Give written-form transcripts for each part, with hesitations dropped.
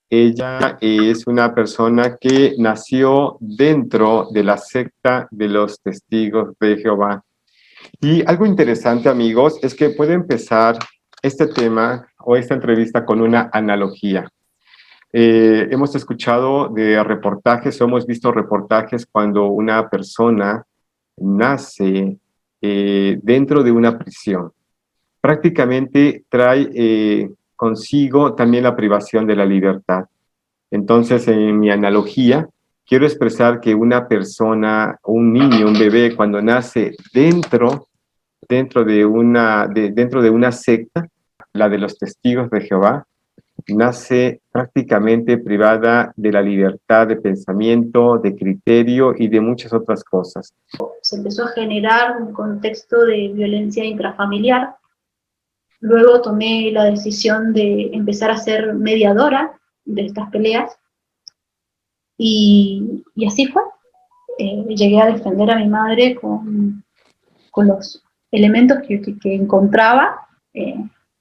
Ella es una persona que nació dentro de la secta de los Testigos de Jehová. Y algo interesante, amigos, es que puede empezar este tema o esta entrevista con una analogía. Hemos escuchado de reportajes o hemos visto reportajes cuando una persona nace dentro de una prisión. Prácticamente trae consigo también la privación de la libertad. Entonces, en mi analogía, quiero expresar que una persona, un niño, un bebé, cuando nace dentro de una secta, la de los Testigos de Jehová, nace prácticamente privada de la libertad de pensamiento, de criterio y de muchas otras cosas. Se empezó a generar un contexto de violencia intrafamiliar. Luego tomé la decisión de empezar a ser mediadora de estas peleas y así fue. Llegué a defender a mi madre con los elementos que encontraba,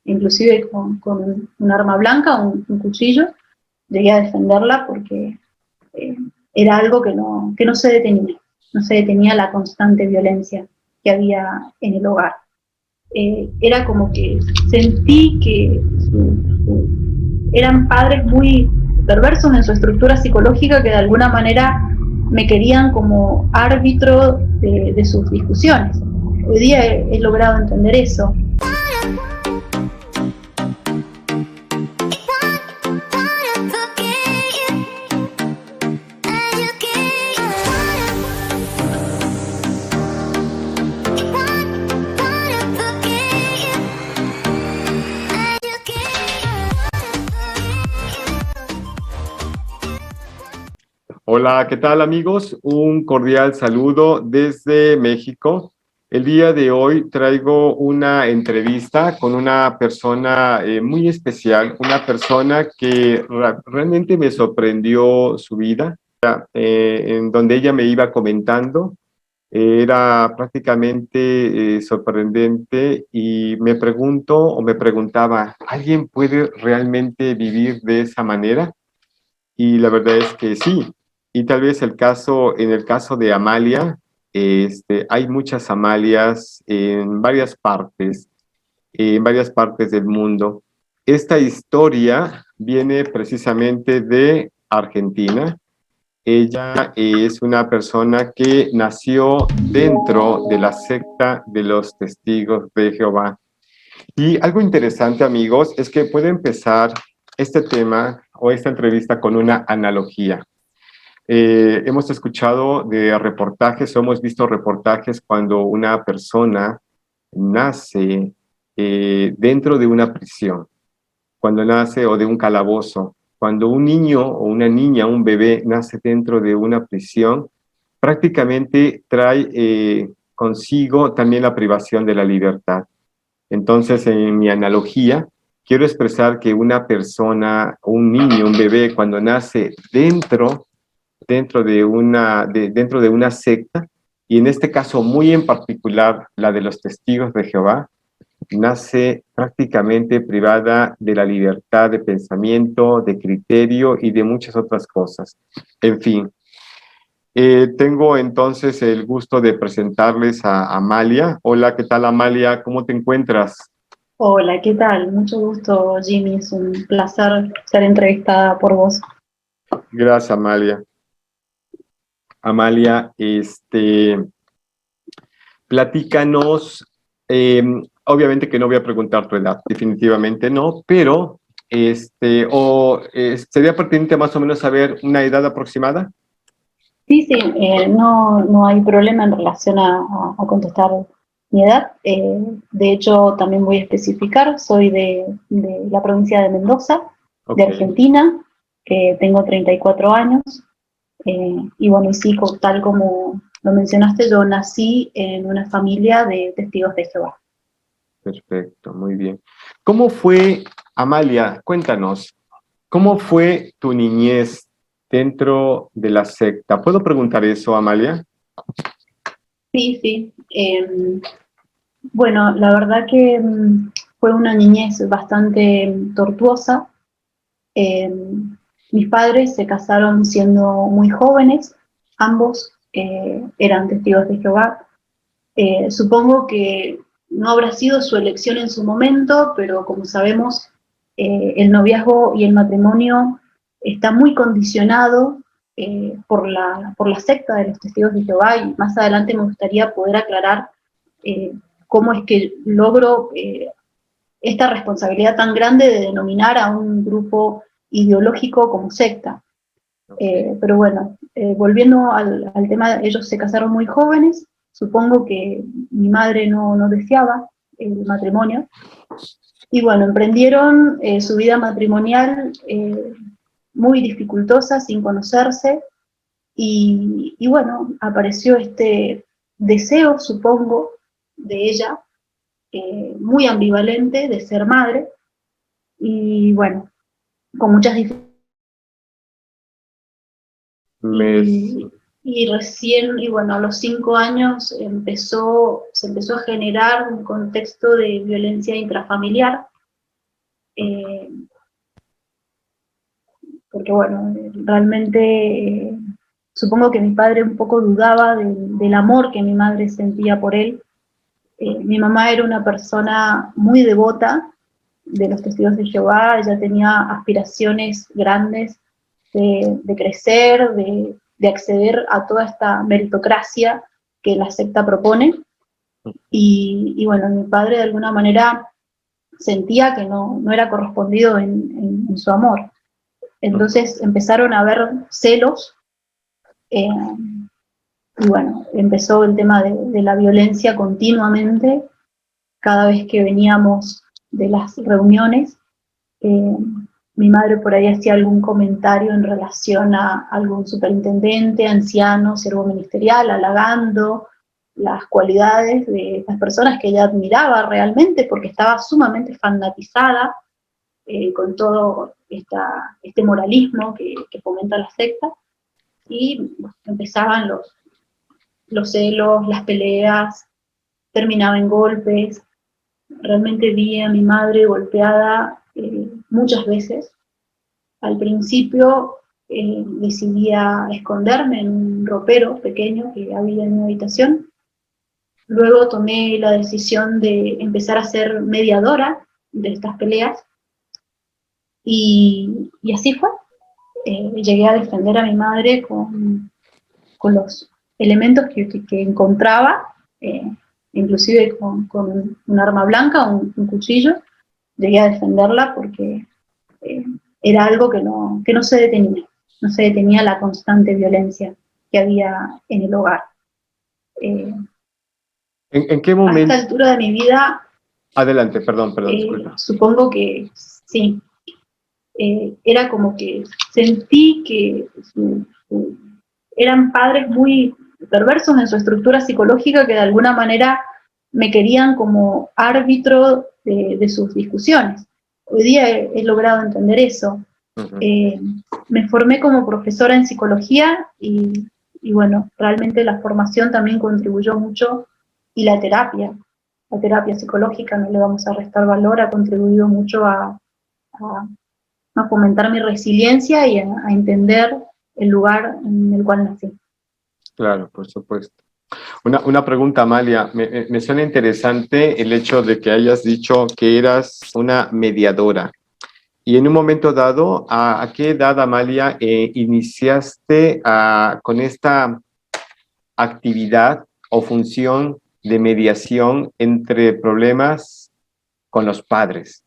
inclusive con un arma blanca, un cuchillo. Llegué a defenderla porque era algo que no se detenía. No se detenía la constante violencia que había en el hogar. Era como que sentí que eran padres muy perversos en su estructura psicológica que de alguna manera me querían como árbitro de sus discusiones. Hoy día he logrado entender eso. Hola, ¿qué tal, amigos? Un cordial saludo desde México. El día de hoy traigo una entrevista con una persona muy especial, una persona que realmente me sorprendió su vida, en donde ella me iba comentando. Era prácticamente sorprendente y me pregunto o me preguntaba, ¿alguien puede realmente vivir de esa manera? Y la verdad es que sí. Y tal vez en el caso de Amalia, hay muchas Amalias en varias partes del mundo. Esta historia viene precisamente de Argentina. Ella es una persona que nació dentro de la secta de los Testigos de Jehová. Y algo interesante, amigos, es que puede empezar este tema o esta entrevista con una analogía. Hemos escuchado de reportajes o hemos visto reportajes cuando una persona nace dentro de una prisión, cuando nace o de un calabozo, cuando un niño o una niña, un bebé nace dentro de una prisión, prácticamente trae consigo también la privación de la libertad. Entonces, en mi analogía, quiero expresar que una persona, un niño, un bebé, cuando nace dentro de una secta, y en este caso muy en particular la de los Testigos de Jehová, nace prácticamente privada de la libertad de pensamiento, de criterio y de muchas otras cosas. En fin, tengo entonces el gusto de presentarles a Amalia. Hola, ¿qué tal, Amalia? ¿Cómo te encuentras? Hola, ¿qué tal? Mucho gusto, Jimmy. Es un placer ser entrevistada por vos. Gracias, Amalia. Amalia, platícanos, obviamente que no voy a preguntar tu edad, definitivamente no, pero sería pertinente más o menos saber una edad aproximada. Sí, no hay problema en relación a contestar mi edad. De hecho, también voy a especificar, soy de la provincia de Mendoza, de Ok, Argentina, que tengo 34 años. Y bueno, y sí, tal como lo mencionaste, yo nací en una familia de testigos de Jehová. perfecto, muy bien. ¿Cómo fue, Amalia? Cuéntanos, ¿cómo fue tu niñez dentro de la secta? ¿Puedo preguntar eso, Amalia? Sí, sí. Bueno, la verdad que fue una niñez bastante tortuosa. Mis padres se casaron siendo muy jóvenes, ambos eran testigos de Jehová. Supongo que no habrá sido su elección en su momento, pero como sabemos, el noviazgo y el matrimonio está muy condicionado por la secta de los testigos de Jehová, y más adelante me gustaría poder aclarar eh, cómo es que logro esta responsabilidad tan grande de denominar a un grupo ideológico como secta. Pero bueno, volviendo al tema, ellos se casaron muy jóvenes, supongo que mi madre no deseaba el matrimonio, y bueno, emprendieron su vida matrimonial muy dificultosa, sin conocerse, y bueno, apareció este deseo, supongo, de ella, muy ambivalente, de ser madre, y bueno, con muchas dificultades. Me, Y recién, y bueno, a los 5 años se empezó a generar un contexto de violencia intrafamiliar, eh, porque bueno, realmente supongo que mi padre un poco dudaba del amor que mi madre sentía por él. Mi mamá era una persona muy devota de los testigos de Jehová, ella tenía aspiraciones grandes de crecer, de acceder a toda esta meritocracia que la secta propone, y bueno, mi padre de alguna manera sentía que no era correspondido en su amor. Entonces empezaron a haber celos, eh, y bueno, empezó el tema de la violencia continuamente, cada vez que veníamos de las reuniones. Eh, Mi madre por ahí hacía algún comentario en relación a algún superintendente, anciano, siervo ministerial, halagando las cualidades de estas personas que ella admiraba realmente, porque estaba sumamente fanatizada con todo este moralismo que fomenta la secta, y empezaban los celos, las peleas, terminaba en golpes. Realmente vi a mi madre golpeada muchas veces. Al principio decidía esconderme en un ropero pequeño que había en mi habitación. Luego tomé la decisión de empezar a ser mediadora de estas peleas, y así fue. Llegué a defender a mi madre con los elementos que encontraba, inclusive con un arma blanca, un cuchillo. Llegué a defenderla porque eh, era algo que no se detenía, no se detenía la constante violencia que había en el hogar. Eh, ¿En qué a esta momento? altura de mi vida, Adelante, perdón, disculpa. supongo que sí, era como que sentí que eran padres muy perversos en su estructura psicológica, que de alguna manera me querían como árbitro de sus discusiones. Hoy día he logrado entender eso. Eh, Me formé como profesora en psicología, y bueno, realmente la formación también contribuyó mucho, y la terapia psicológica, no le vamos a restar valor, ha contribuido mucho a, a fomentar mi resiliencia y a entender el lugar en el cual nací. Claro, por supuesto. Una pregunta, Amalia. Me suena interesante el hecho de que hayas dicho que eras una mediadora. Y en un momento dado, ¿a qué edad, Amalia, iniciaste con esta actividad o función de mediación entre problemas con los padres?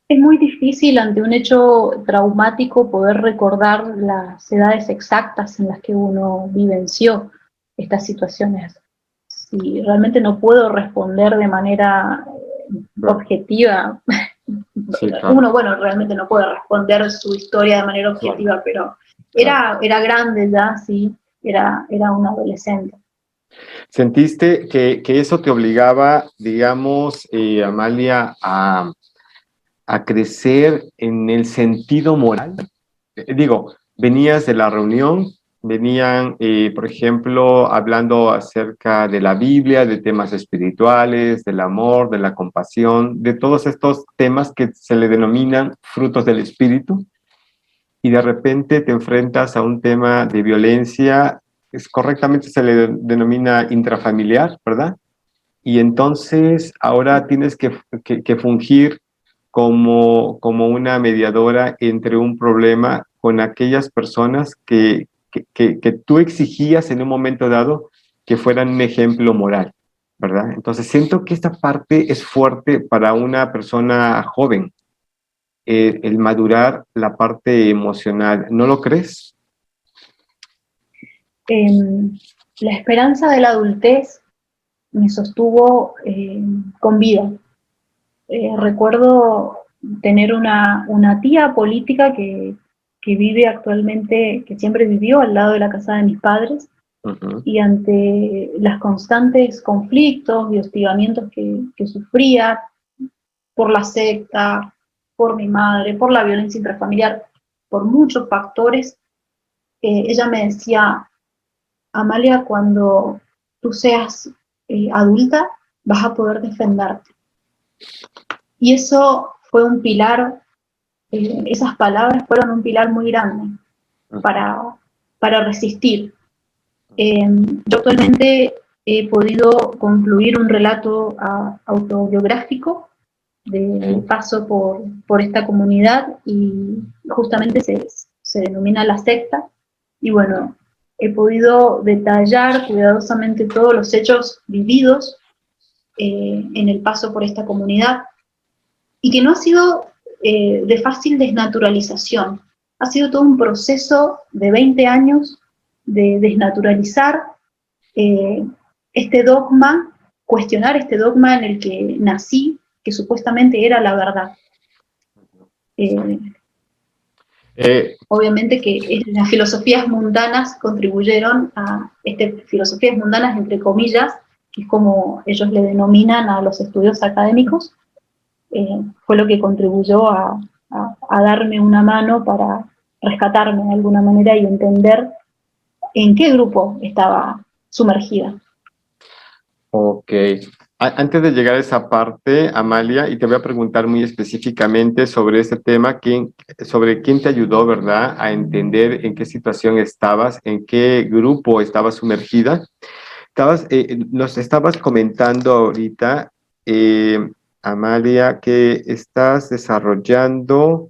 Es muy difícil ante un hecho traumático poder recordar las edades exactas en las que uno vivenció estas situaciones. Si realmente no puedo responder de manera Claro. objetiva, Sí, claro. uno, bueno, realmente no puede responder su historia de manera objetiva, pero era grande ya, sí, era un adolescente. ¿Sentiste que eso te obligaba, digamos, Amalia, a crecer en el sentido moral? Digo, venías de la reunión, Venían, por ejemplo, hablando acerca de la Biblia, de temas espirituales, del amor, de la compasión, de todos estos temas que se le denominan frutos del espíritu, y de repente te enfrentas a un tema de violencia, correctamente se le denomina intrafamiliar, ¿verdad? Y entonces ahora tienes que fungir como una mediadora entre un problema con aquellas personas que tú exigías en un momento dado que fueran un ejemplo moral, ¿verdad? Entonces siento que esta parte es fuerte para una persona joven, el madurar la parte emocional, ¿no lo crees? La esperanza de la adultez me sostuvo con vida. Recuerdo tener una tía política que vive actualmente, que siempre vivió al lado de la casa de mis padres, y ante los constantes conflictos y hostigamientos que sufría por la secta, por mi madre, por la violencia intrafamiliar, por muchos factores, ella me decía: Amalia, cuando tú seas adulta, vas a poder defenderte. Y eso fue un pilar, esas palabras fueron un pilar muy grande para resistir. Yo actualmente he podido concluir un relato autobiográfico de mi paso por esta comunidad, y justamente se denomina La Secta, y bueno, he podido detallar cuidadosamente todos los hechos vividos en el paso por esta comunidad, y que no ha sido de fácil desnaturalización. Ha sido todo un proceso de 20 años de desnaturalizar este dogma, cuestionar este dogma en el que nací, que supuestamente era la verdad. Obviamente que las filosofías mundanas contribuyeron a, filosofías mundanas entre comillas, que es como ellos le denominan a los estudios académicos, fue lo que contribuyó a darme una mano para rescatarme de alguna manera y entender en qué grupo estaba sumergida. Ok. Antes de llegar a esa parte, Amalia, y te voy a preguntar muy específicamente sobre este tema, sobre quién te ayudó, ¿verdad?, a entender en qué situación estabas, en qué grupo estabas sumergida. Nos estabas comentando ahorita, Amalia, que estás desarrollando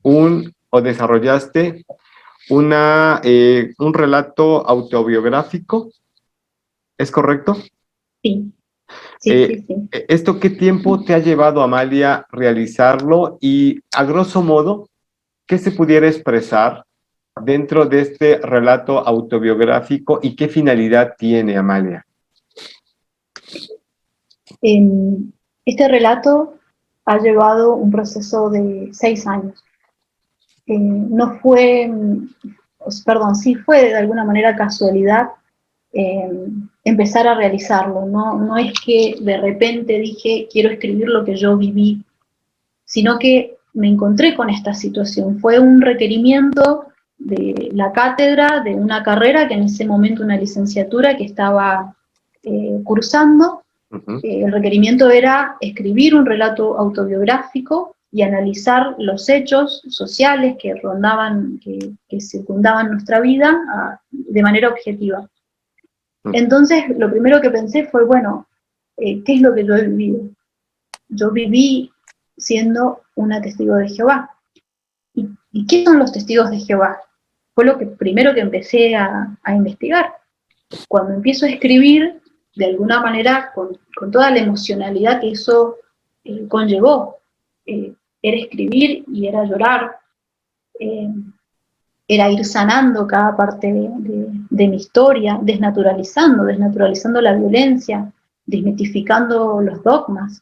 o desarrollaste un relato autobiográfico, ¿es correcto? Sí. Sí. ¿Esto qué tiempo te ha llevado, Amalia, realizarlo? Y a grosso modo, ¿qué se pudiera expresar dentro de este relato autobiográfico y qué finalidad tiene, Amalia? Este relato ha llevado un proceso de 6 años. No fue, perdón, sí fue de alguna manera casualidad empezar a realizarlo. No es que de repente dije quiero escribir lo que yo viví, sino que me encontré con esta situación. Fue un requerimiento de la cátedra de una carrera que en ese momento, una licenciatura que estaba cursando. El requerimiento era escribir un relato autobiográfico y analizar los hechos sociales que rondaban, que circundaban nuestra vida de manera objetiva. Entonces, lo primero que pensé fue, bueno, ¿qué es lo que yo he vivido? Yo viví siendo una testigo de Jehová. ¿Y qué son los testigos de Jehová? Fue lo primero que empecé a investigar. Cuando empiezo a escribir, de alguna manera, con toda la emocionalidad que eso conllevó, era escribir y era llorar, era ir sanando cada parte de mi historia, desnaturalizando la violencia, desmitificando los dogmas.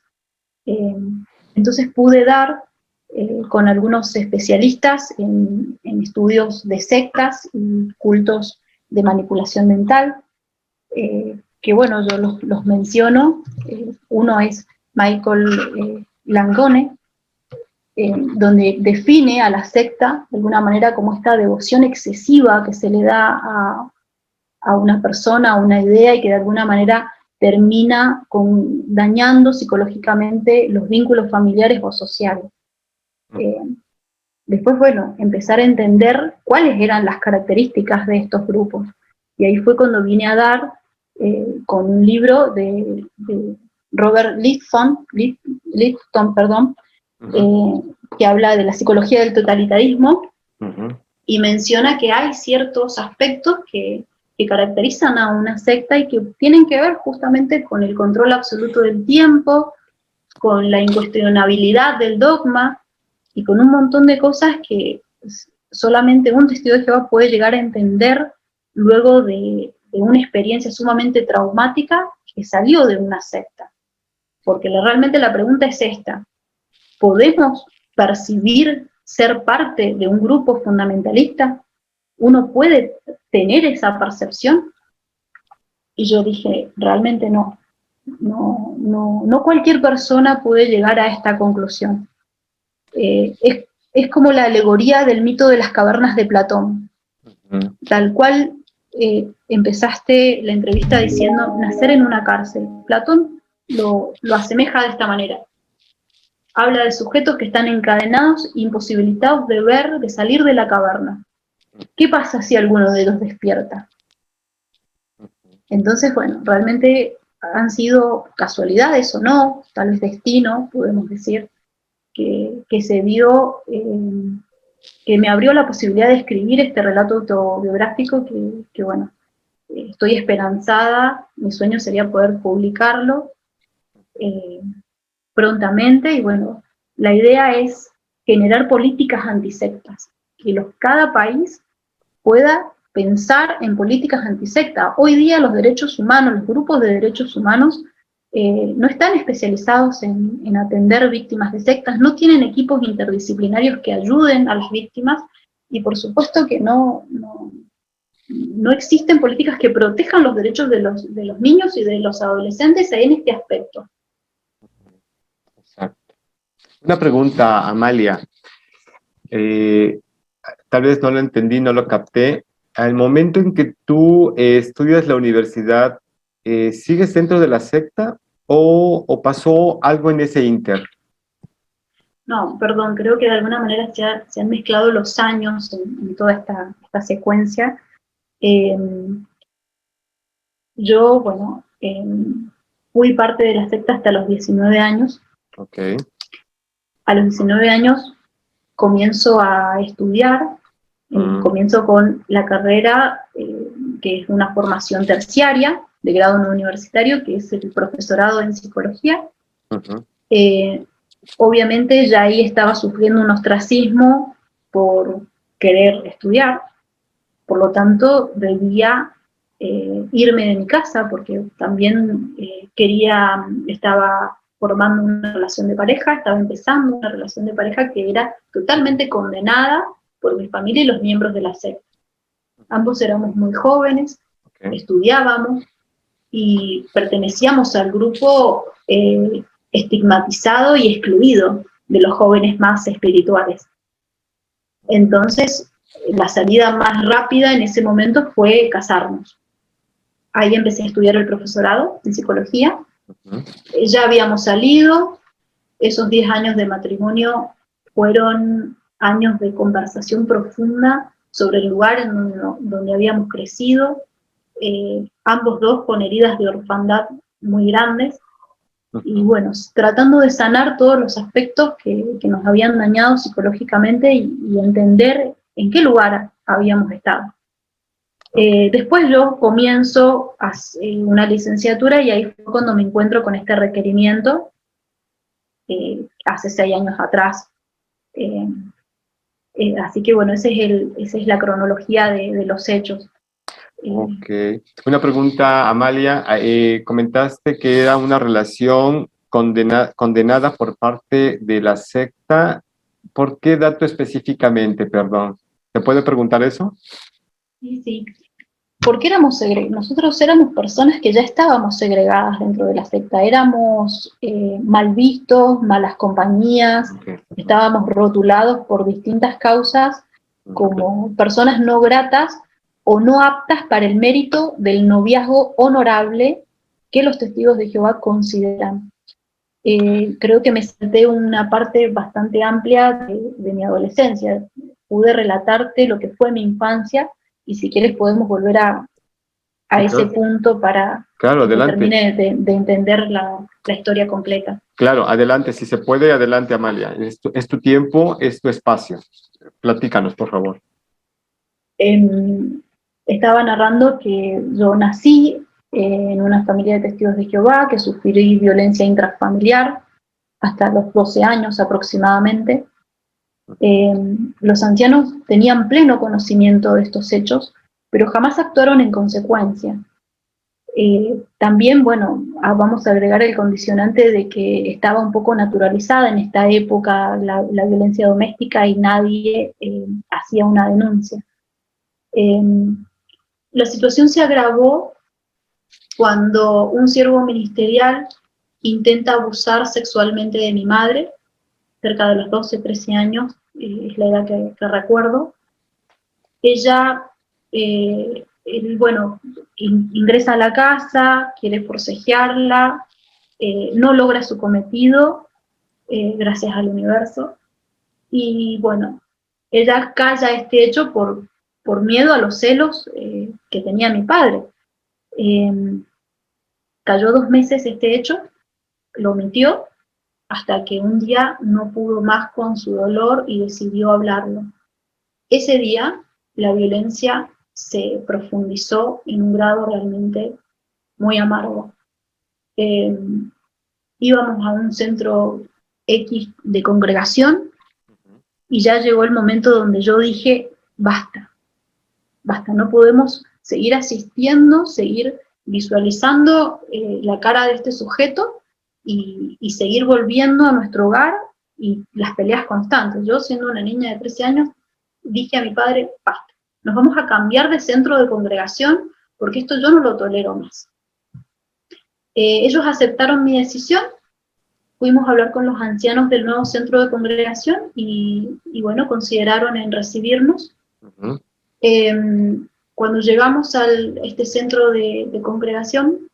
Entonces pude dar con algunos especialistas en estudios de sectas y cultos de manipulación mental, que bueno, yo los menciono. Uno es Michael Langone, donde define a la secta, de alguna manera, como esta devoción excesiva que se le da a una persona, a una idea, y que de alguna manera termina dañando psicológicamente los vínculos familiares o sociales. Después, bueno, empezar a entender cuáles eran las características de estos grupos. Y ahí fue cuando vine a dar con un libro de Robert Lifton, que habla de la psicología del totalitarismo, y menciona que hay ciertos aspectos que caracterizan a una secta y que tienen que ver justamente con el control absoluto del tiempo, con la incuestionabilidad del dogma, y con un montón de cosas que solamente un testigo de Jehová puede llegar a entender luego de una experiencia sumamente traumática que salió de una secta. Porque realmente la pregunta es esta: ¿podemos percibir ser parte de un grupo fundamentalista? ¿Uno puede tener esa percepción? Y yo dije, realmente no. No cualquier persona puede llegar a esta conclusión. Es como la alegoría del mito de las cavernas de Platón. Tal cual empezaste la entrevista diciendo nacer en una cárcel. Platón lo asemeja de esta manera. Habla de sujetos que están encadenados, imposibilitados de ver, de salir de la caverna. ¿Qué pasa si alguno de ellos despierta? Entonces, bueno, realmente han sido casualidades o no, tal vez destino, podemos decir, que se dio, que me abrió la posibilidad de escribir este relato autobiográfico que bueno, estoy esperanzada, mi sueño sería poder publicarlo prontamente, y bueno, la idea es generar políticas antisectas, que cada país pueda pensar en políticas antisectas. Hoy día los derechos humanos, los grupos de derechos humanos, no están especializados en atender víctimas de sectas, no tienen equipos interdisciplinarios que ayuden a las víctimas, y por supuesto que no existen políticas que protejan los derechos de los niños y de los adolescentes en este aspecto. Exacto. Una pregunta, Amalia. Tal vez no lo entendí, no lo capté. Al momento en que tú estudias la universidad, ¿sigues dentro de la secta o pasó algo en ese inter? No, perdón, creo que de alguna manera se han mezclado los años en toda esta secuencia. Yo, bueno, fui parte de la secta hasta los 19 años. Okay. A los 19 años comienzo a estudiar, comienzo con la carrera, que es una formación terciaria, de grado no universitario, que es el profesorado en psicología. Obviamente ya ahí estaba sufriendo un ostracismo por querer estudiar, por lo tanto debía irme de mi casa, porque también estaba formando una relación de pareja, estaba empezando una relación de pareja que era totalmente condenada por mi familia y los miembros de la secta. Ambos éramos muy jóvenes, estudiábamos y pertenecíamos al grupo estigmatizado y excluido de los jóvenes más espirituales. Entonces, la salida más rápida en ese momento fue casarnos. Ahí empecé a estudiar el profesorado en psicología. Ya habíamos salido, esos 10 años de matrimonio fueron años de conversación profunda sobre el lugar en donde habíamos crecido, ambos dos con heridas de orfandad muy grandes, y bueno, tratando de sanar todos los aspectos que nos habían dañado psicológicamente y entender en qué lugar habíamos estado. Después yo comienzo una licenciatura, y ahí fue cuando me encuentro con este requerimiento, hace 6 años atrás. Así que bueno, esa es la cronología de los hechos. Ok. Una pregunta, Amalia. Comentaste que era una relación condenada por parte de la secta. ¿Por qué dato específicamente, perdón? ¿Te puede preguntar eso? Sí. porque nosotros éramos personas que ya estábamos segregadas dentro de la secta, éramos mal vistos, malas compañías, estábamos rotulados por distintas causas como personas no gratas o no aptas para el mérito del noviazgo honorable que los testigos de Jehová consideran. Creo que me salté una parte bastante amplia de mi adolescencia. Pude relatarte lo que fue mi infancia, y si quieres podemos volver a ese punto para que termine de entender la historia completa. Claro, adelante, si se puede, adelante, Amalia. Es tu tiempo, es tu espacio. Platícanos, por favor. Estaba narrando que yo nací en una familia de testigos de Jehová, que sufrí violencia intrafamiliar hasta los 12 años aproximadamente. Los ancianos tenían pleno conocimiento de estos hechos, pero jamás actuaron en consecuencia. También, bueno, vamos a agregar el condicionante de que estaba un poco naturalizada en esta época la violencia doméstica y nadie hacía una denuncia. La situación se agravó cuando un siervo ministerial intenta abusar sexualmente de mi madre, cerca de los 12, 13 años, es la edad que recuerdo. Ella, bueno, ingresa a la casa, quiere forcejearla, no logra su cometido, gracias al universo, y bueno, ella calla este hecho por miedo a los celos que tenía mi padre. Cayó 2 meses este hecho, lo omitió, hasta que un día no pudo más con su dolor y decidió hablarlo. Ese día la violencia se profundizó en un grado realmente muy amargo. Íbamos a un centro X de congregación y ya llegó el momento donde yo dije, basta, no podemos seguir asistiendo, seguir visualizando la cara de este sujeto y seguir volviendo a nuestro hogar y las peleas constantes. Yo, siendo una niña de 13 años, dije a mi padre, basta, nos vamos a cambiar de centro de congregación porque esto yo no lo tolero más. Ellos aceptaron mi decisión, fuimos a hablar con los ancianos del nuevo centro de congregación y bueno, consideraron en recibirnos. Cuando llegamos a este centro de congregación,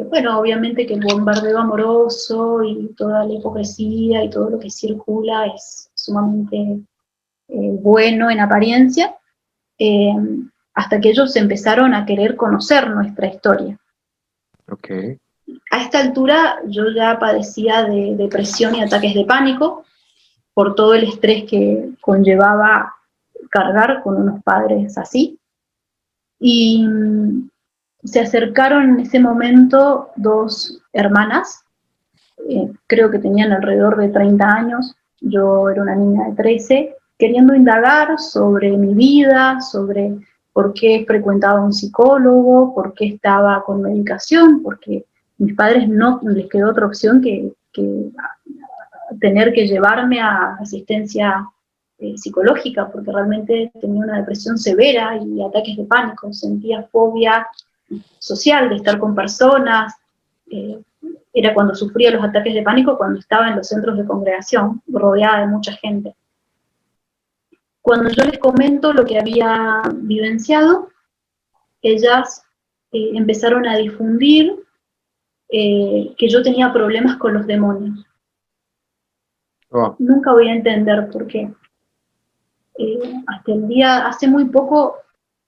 bueno, obviamente que el bombardeo amoroso y toda la hipocresía y todo lo que circula es sumamente bueno en apariencia, hasta que ellos empezaron a querer conocer nuestra historia. Okay. A esta altura yo ya padecía de depresión y ataques de pánico por todo el estrés que conllevaba cargar con unos padres así. Y se acercaron en ese momento 2 hermanas, creo que tenían alrededor de 30 años, yo era una niña de 13, queriendo indagar sobre mi vida, sobre por qué frecuentaba un psicólogo, por qué estaba con medicación, porque mis padres no les quedó otra opción que tener que llevarme a asistencia psicológica, porque realmente tenía una depresión severa y ataques de pánico, sentía fobia social de estar con personas, era cuando sufría los ataques de pánico cuando estaba en los centros de congregación, rodeada de mucha gente. Cuando yo les comento lo que había vivenciado, ellas empezaron a difundir que yo tenía problemas con los demonios. Oh. Nunca voy a entender por qué. Hasta el día, hace muy poco,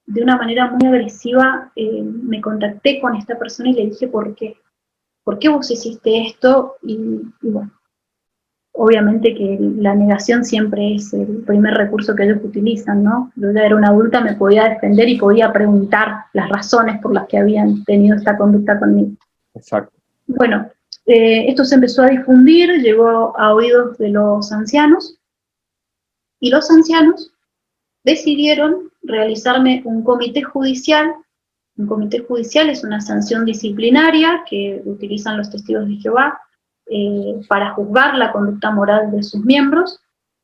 de una manera muy agresiva, me contacté con esta persona y le dije por qué vos hiciste esto, y bueno, obviamente que la negación siempre es el primer recurso que ellos utilizan, ¿no? Yo ya era una adulta, me podía defender y podía preguntar las razones por las que habían tenido esta conducta conmigo. Exacto. Bueno, esto se empezó a difundir, llegó a oídos de los ancianos, y los ancianos decidieron realizarme un comité judicial. Un comité judicial es una sanción disciplinaria que utilizan los testigos de Jehová para juzgar la conducta moral de sus miembros.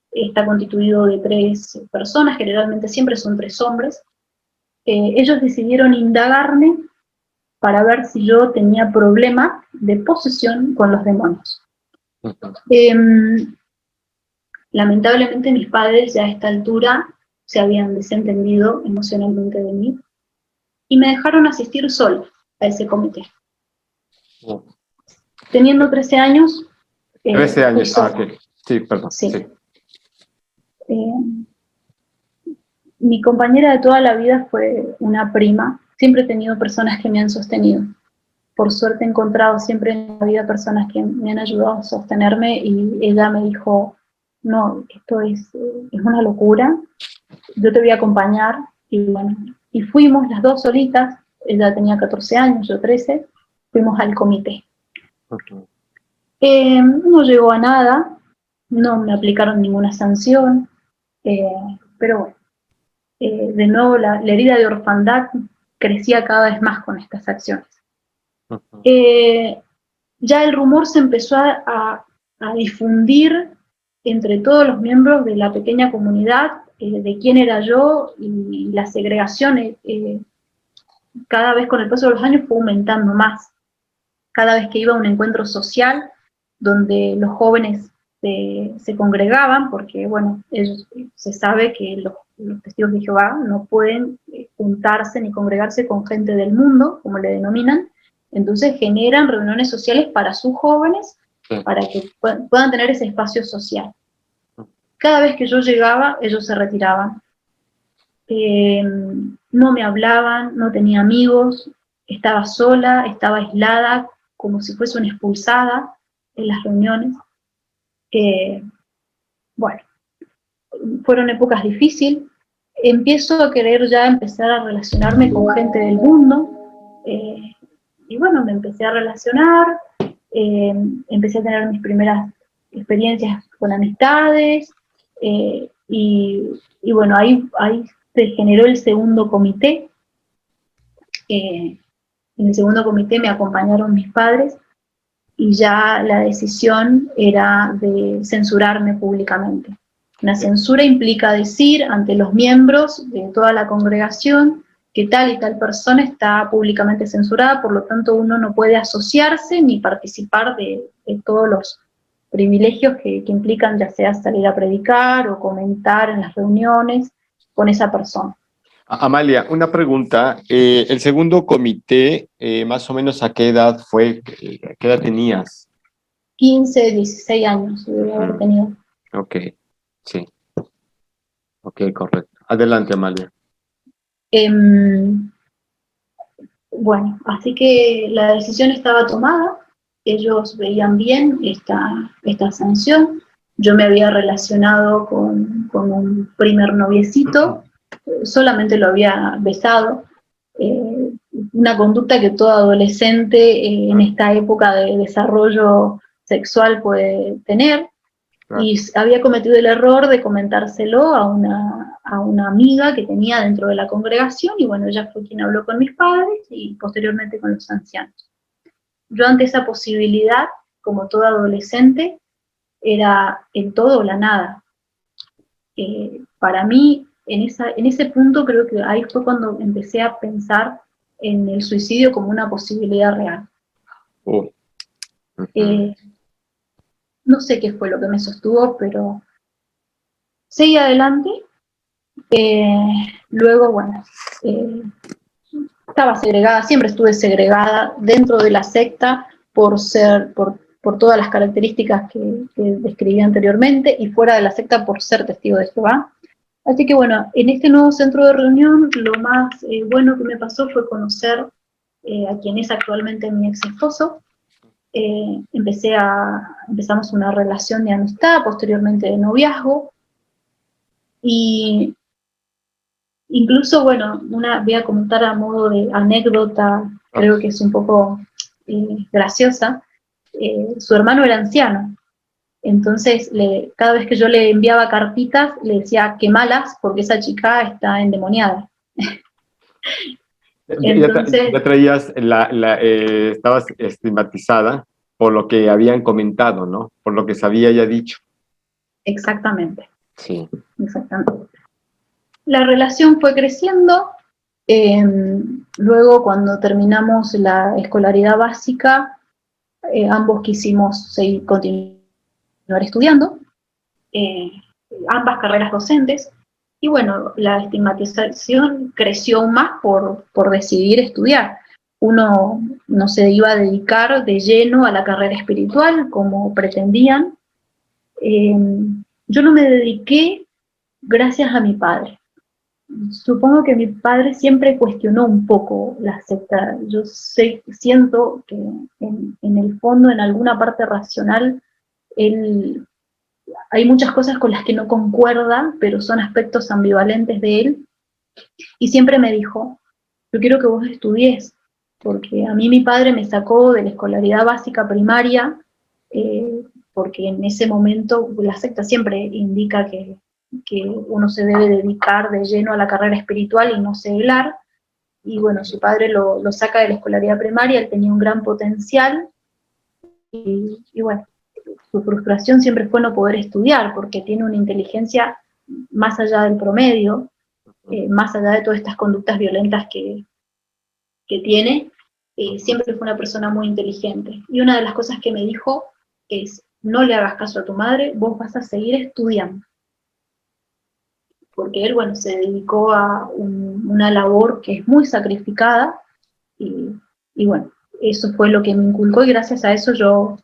Está constituido de 3 personas, generalmente siempre son 3 hombres. ellos decidieron indagarme para ver si yo tenía problema de posesión con los demonios. Lamentablemente mis padres ya a esta altura se habían desentendido emocionalmente de mí y me dejaron asistir sola a ese comité. Teniendo 13 años, 13 años, okay. Sí, perdón. Sí. Sí. Mi compañera de toda la vida fue una prima. Siempre he tenido personas que me han sostenido. Por suerte he encontrado siempre en la vida personas que me han ayudado a sostenerme y ella me dijo, no, esto es una locura, yo te voy a acompañar. Y bueno, y fuimos las dos solitas, ella tenía 14 años, yo 13, fuimos al comité. No llegó a nada, no me aplicaron ninguna sanción, pero bueno, de nuevo la herida de orfandad crecía cada vez más con estas acciones. Ya el rumor se empezó a difundir entre todos los miembros de la pequeña comunidad de quién era yo, y la segregación cada vez con el paso de los años fue aumentando más. Cada vez que iba a un encuentro social donde los jóvenes se congregaban, porque bueno, se sabe que los testigos de Jehová no pueden juntarse ni congregarse con gente del mundo, como le denominan, entonces generan reuniones sociales para sus jóvenes, para que puedan tener ese espacio social. Cada vez que yo llegaba, ellos se retiraban. No me hablaban, no tenía amigos, estaba sola, estaba aislada, como si fuese una expulsada en las reuniones. Bueno, fueron épocas difíciles. Empiezo a querer ya empezar a relacionarme con gente del mundo, y bueno, me empecé a relacionar, empecé a tener mis primeras experiencias con amistades, y bueno, ahí se generó el segundo comité. En el segundo comité me acompañaron mis padres, y ya la decisión era de censurarme públicamente. Una censura implica decir ante los miembros de toda la congregación que tal y tal persona está públicamente censurada, por lo tanto uno no puede asociarse ni participar de todos los privilegios que implican ya sea salir a predicar o comentar en las reuniones con esa persona. Amalia, una pregunta. El segundo comité, más o menos ¿a qué edad fue? ¿Qué edad tenías? 15, 16 años debe haber tenido. Ok, sí. Ok, correcto. Adelante, Amalia. Bueno, así que la decisión estaba tomada, ellos veían bien esta sanción. Yo me había relacionado con un primer noviecito, solamente lo había besado, una conducta que todo adolescente en esta época de desarrollo sexual puede tener. Y había cometido el error de comentárselo a una amiga que tenía dentro de la congregación, y bueno, ella fue quien habló con mis padres y posteriormente con los ancianos. Yo ante esa posibilidad, como todo adolescente, era el todo o la nada. Para mí, en ese punto creo que ahí fue cuando empecé a pensar en el suicidio como una posibilidad real. No sé qué fue lo que me sostuvo, pero seguí adelante. Luego, bueno, estaba segregada, siempre estuve segregada dentro de la secta por todas las características que describí anteriormente, y fuera de la secta por ser testigo de Jehová. Así que bueno, en este nuevo centro de reunión, lo más bueno que me pasó fue conocer a quien es actualmente mi ex esposo. Empezamos una relación de amistad, posteriormente de noviazgo, y incluso, bueno, voy a contar a modo de anécdota, creo que es un poco graciosa. Su hermano era anciano, entonces cada vez que yo le enviaba cartitas, le decía quemalas porque esa chica está endemoniada. Entonces, ya traías, estabas estigmatizada por lo que habían comentado, ¿no? Por lo que se había ya dicho. Exactamente. Sí. Exactamente. La relación fue creciendo, Luego, cuando terminamos la escolaridad básica, ambos quisimos continuar estudiando, ambas carreras docentes, y bueno, la estigmatización creció aún más por decidir estudiar. Uno no se iba a dedicar de lleno a la carrera espiritual como pretendían. Yo no me dediqué gracias a mi padre. Supongo que mi padre siempre cuestionó un poco la secta. Yo siento que en el fondo, en alguna parte racional, él, hay muchas cosas con las que no concuerda, pero son aspectos ambivalentes de él. Y siempre me dijo, yo quiero que vos estudies, porque a mí mi padre me sacó de la escolaridad básica primaria, porque en ese momento la secta siempre indica que uno se debe dedicar de lleno a la carrera espiritual y no seglar. Y bueno, su padre lo saca de la escolaridad primaria, él tenía un gran potencial, y bueno, su frustración siempre fue no poder estudiar, porque tiene una inteligencia más allá del promedio, más allá de todas estas conductas violentas que tiene, siempre fue una persona muy inteligente. Y una de las cosas que me dijo es, no le hagas caso a tu madre, vos vas a seguir estudiando. Porque él, bueno, se dedicó a una labor que es muy sacrificada, y bueno, eso fue lo que me inculcó, y gracias a eso yo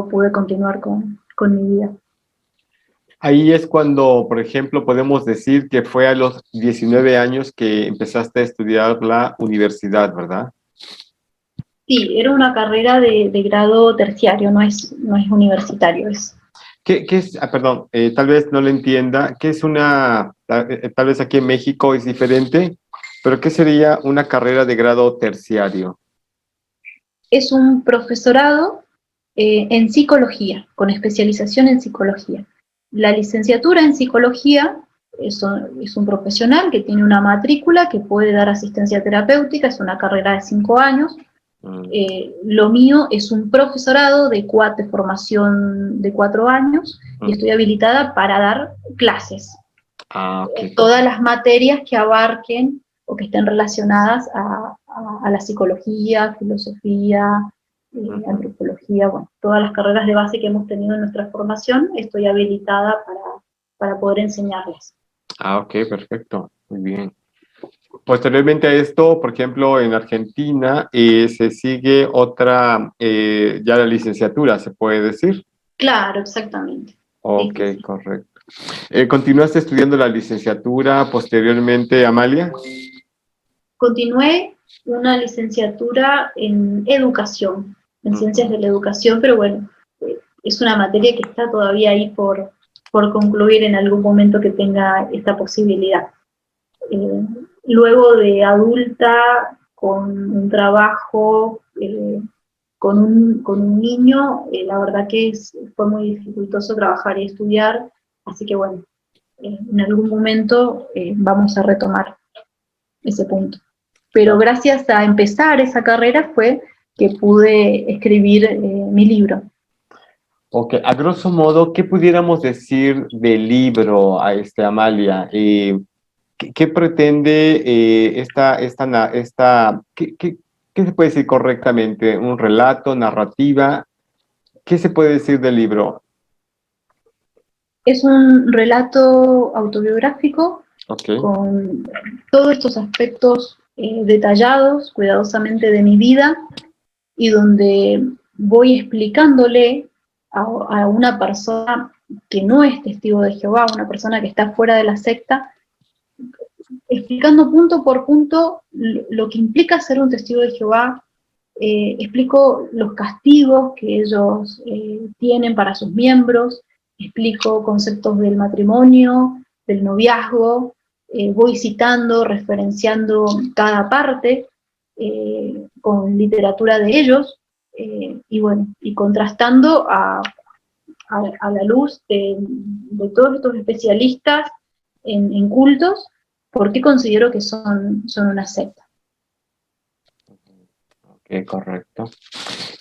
pude continuar con mi vida. Ahí es cuando, por ejemplo, podemos decir que fue a los 19 años que empezaste a estudiar la universidad, ¿verdad? Sí, era una carrera de grado terciario, no es universitario. ¿Qué es? Perdón, tal vez no lo entienda. ¿Qué es tal vez aquí en México es diferente, pero qué sería una carrera de grado terciario? Es un profesorado en psicología, con especialización en psicología. La licenciatura en psicología es un profesional que tiene una matrícula que puede dar asistencia terapéutica, es una carrera de 5 años. Lo mío es un profesorado de formación de 4 años, y estoy habilitada para dar clases. Okay. Todas las materias que abarquen o que estén relacionadas a la psicología, filosofía, antropología, bueno, todas las carreras de base que hemos tenido en nuestra formación, estoy habilitada para poder enseñarles. Ok, perfecto, muy bien. Posteriormente a esto, por ejemplo, en Argentina se sigue otra, ya la licenciatura, ¿se puede decir? Claro, exactamente. Ok, Sí. correcto. ¿Continuaste estudiando la licenciatura posteriormente, Amalia? Continué una licenciatura en educación, en ciencias de la educación, pero bueno, es una materia que está todavía ahí por concluir en algún momento que tenga esta posibilidad. Luego de adulta, con un trabajo, con un niño, la verdad que fue muy dificultoso trabajar y estudiar, así que bueno, en algún momento vamos a retomar ese punto. Pero gracias a empezar esa carrera fue que pude escribir mi libro. Ok, a grosso modo, ¿qué pudiéramos decir del libro, Amalia? ¿Qué pretende qué se puede decir correctamente? ¿Un relato, narrativa? ¿Qué se puede decir del libro? Es un relato autobiográfico, Okay. con todos estos aspectos detallados cuidadosamente de mi vida, y donde voy explicándole a una persona que no es testigo de Jehová, una persona que está fuera de la secta, explicando punto por punto lo que implica ser un testigo de Jehová. Explico los castigos que ellos tienen para sus miembros, explico conceptos del matrimonio, del noviazgo, voy citando, referenciando cada parte con literatura de ellos, y bueno, y contrastando a la luz de todos estos especialistas en cultos, porque considero que son una secta. Ok, correcto.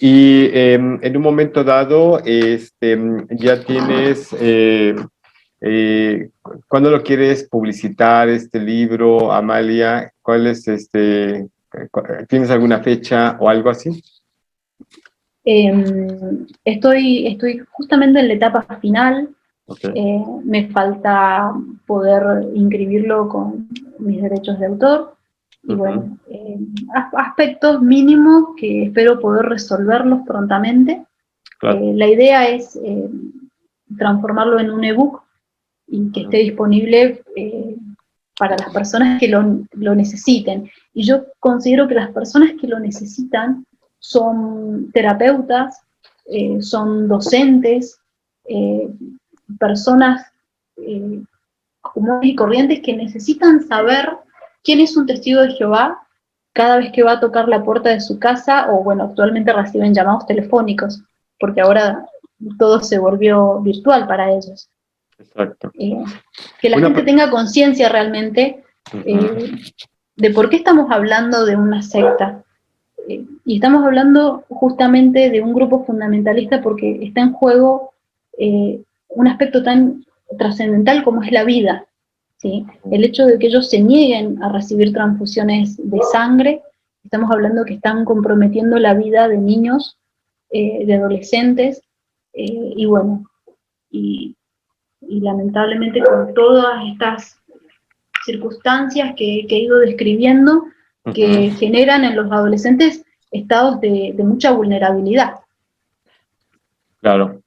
Y en un momento dado, ya tienes, ¿Cuándo lo quieres publicitar, este libro, Amalia? ¿Cuál es ¿Tienes alguna fecha o algo así? Estoy justamente en la etapa final. Okay. Me falta poder inscribirlo con mis derechos de autor. Y bueno, aspectos mínimos que espero poder resolverlos prontamente. Claro. La idea es transformarlo en un ebook y que esté disponible para las personas que lo necesiten. Y yo considero que las personas que lo necesitan son terapeutas, son docentes, personas comunes y corrientes que necesitan saber quién es un testigo de Jehová cada vez que va a tocar la puerta de su casa, o bueno, actualmente reciben llamados telefónicos, porque ahora todo se volvió virtual para ellos. Exacto. Que la gente tenga conciencia realmente de por qué estamos hablando de una secta. Y estamos hablando justamente de un grupo fundamentalista porque está en juego un aspecto tan trascendental como es la vida, ¿sí? El hecho de que ellos se nieguen a recibir transfusiones de sangre, estamos hablando que están comprometiendo la vida de niños, de adolescentes, y bueno, y lamentablemente con todas estas circunstancias que he ido describiendo, que generan en los adolescentes estados de mucha vulnerabilidad. Claro,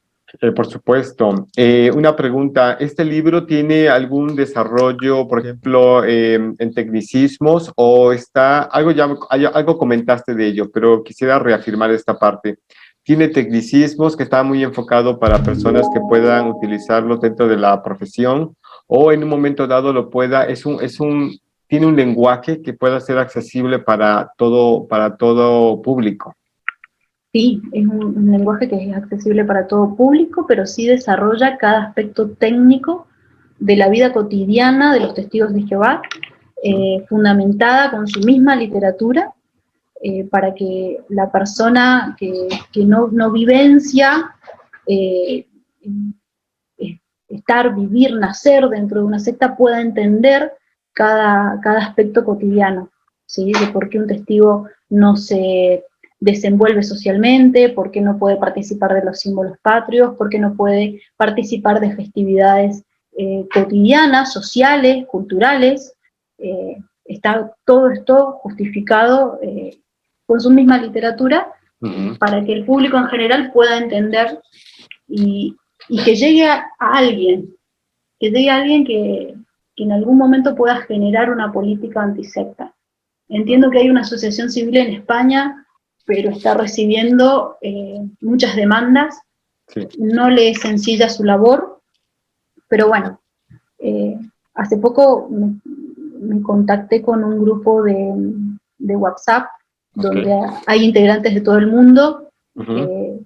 por supuesto. Una pregunta, ¿este libro tiene algún desarrollo, por ejemplo, en tecnicismos o está, algo comentaste de ello, pero quisiera reafirmar esta parte? ¿Tiene tecnicismos que está muy enfocado para personas que puedan utilizarlo dentro de la profesión o en un momento dado tiene un lenguaje que pueda ser accesible para todo público? Sí, es un lenguaje que es accesible para todo público, pero sí desarrolla cada aspecto técnico de la vida cotidiana de los testigos de Jehová, fundamentada con su misma literatura, para que la persona que no vivencia vivir, nacer dentro de una secta pueda entender cada aspecto cotidiano, ¿sí? De por qué un testigo no se desenvuelve socialmente, por qué no puede participar de los símbolos patrios, por qué no puede participar de festividades cotidianas, sociales, culturales. Está todo esto justificado con su misma literatura para que el público en general pueda entender y que llegue a alguien, que en algún momento pueda generar una política antisecta. Entiendo que hay una asociación civil en España, pero está recibiendo muchas demandas, sí. No le es sencilla su labor, pero bueno, hace poco me contacté con un grupo de WhatsApp, donde hay integrantes de todo el mundo, que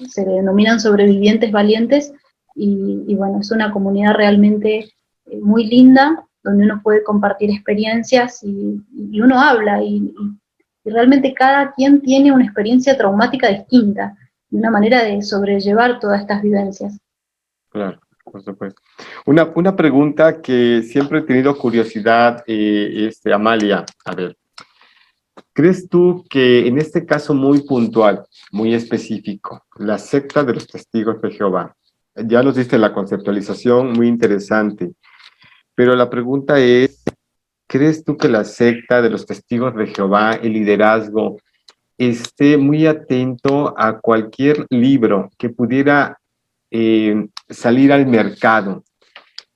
se denominan sobrevivientes valientes, y bueno, es una comunidad realmente muy linda, donde uno puede compartir experiencias y uno habla, y realmente cada quien tiene una experiencia traumática distinta, una manera de sobrellevar todas estas vivencias. Claro, por supuesto. Una pregunta que siempre he tenido curiosidad, Amalia, a ver, ¿crees tú que en este caso muy puntual, muy específico, la secta de los testigos de Jehová, ya nos diste la conceptualización muy interesante, pero la pregunta es, ¿crees tú que la secta de los testigos de Jehová, el liderazgo, esté muy atento a cualquier libro que pudiera salir al mercado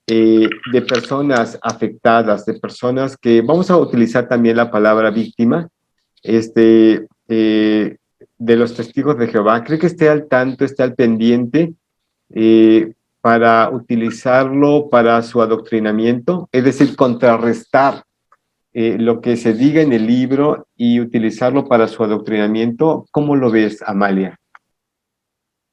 de personas afectadas, de personas que, vamos a utilizar también la palabra víctima, de los testigos de Jehová? ¿Cree que esté al tanto, esté al pendiente para utilizarlo para su adoctrinamiento? Es decir, contrarrestar lo que se diga en el libro y utilizarlo para su adoctrinamiento. ¿Cómo lo ves, Amalia?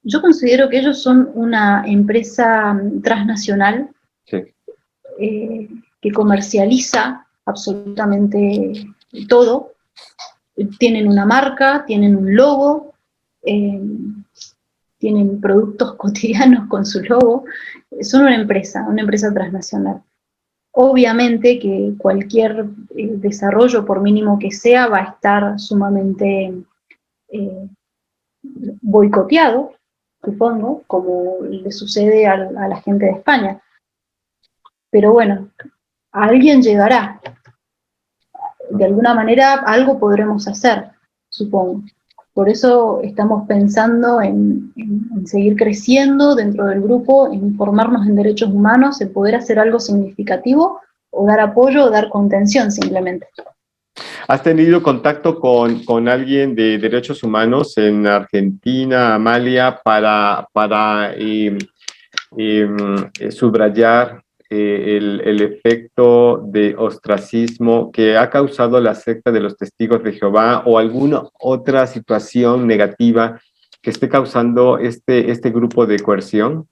Yo considero que ellos son una empresa transnacional, sí, que comercializa absolutamente todo. Tienen una marca, tienen un logo, tienen productos cotidianos con su logo. Son una empresa transnacional. obviamente que cualquier desarrollo, por mínimo que sea, va a estar sumamente boicoteado, supongo, como le sucede a la gente de España. Pero bueno, a alguien llegará. De alguna manera algo podremos hacer, supongo. Por eso estamos pensando en seguir creciendo dentro del grupo, en formarnos en derechos humanos, en poder hacer algo significativo, o dar apoyo o dar contención simplemente. ¿Has tenido contacto con alguien de derechos humanos en Argentina, Amalia, para subrayar el efecto de ostracismo que ha causado la secta de los Testigos de Jehová o alguna otra situación negativa que esté causando este grupo de coerción?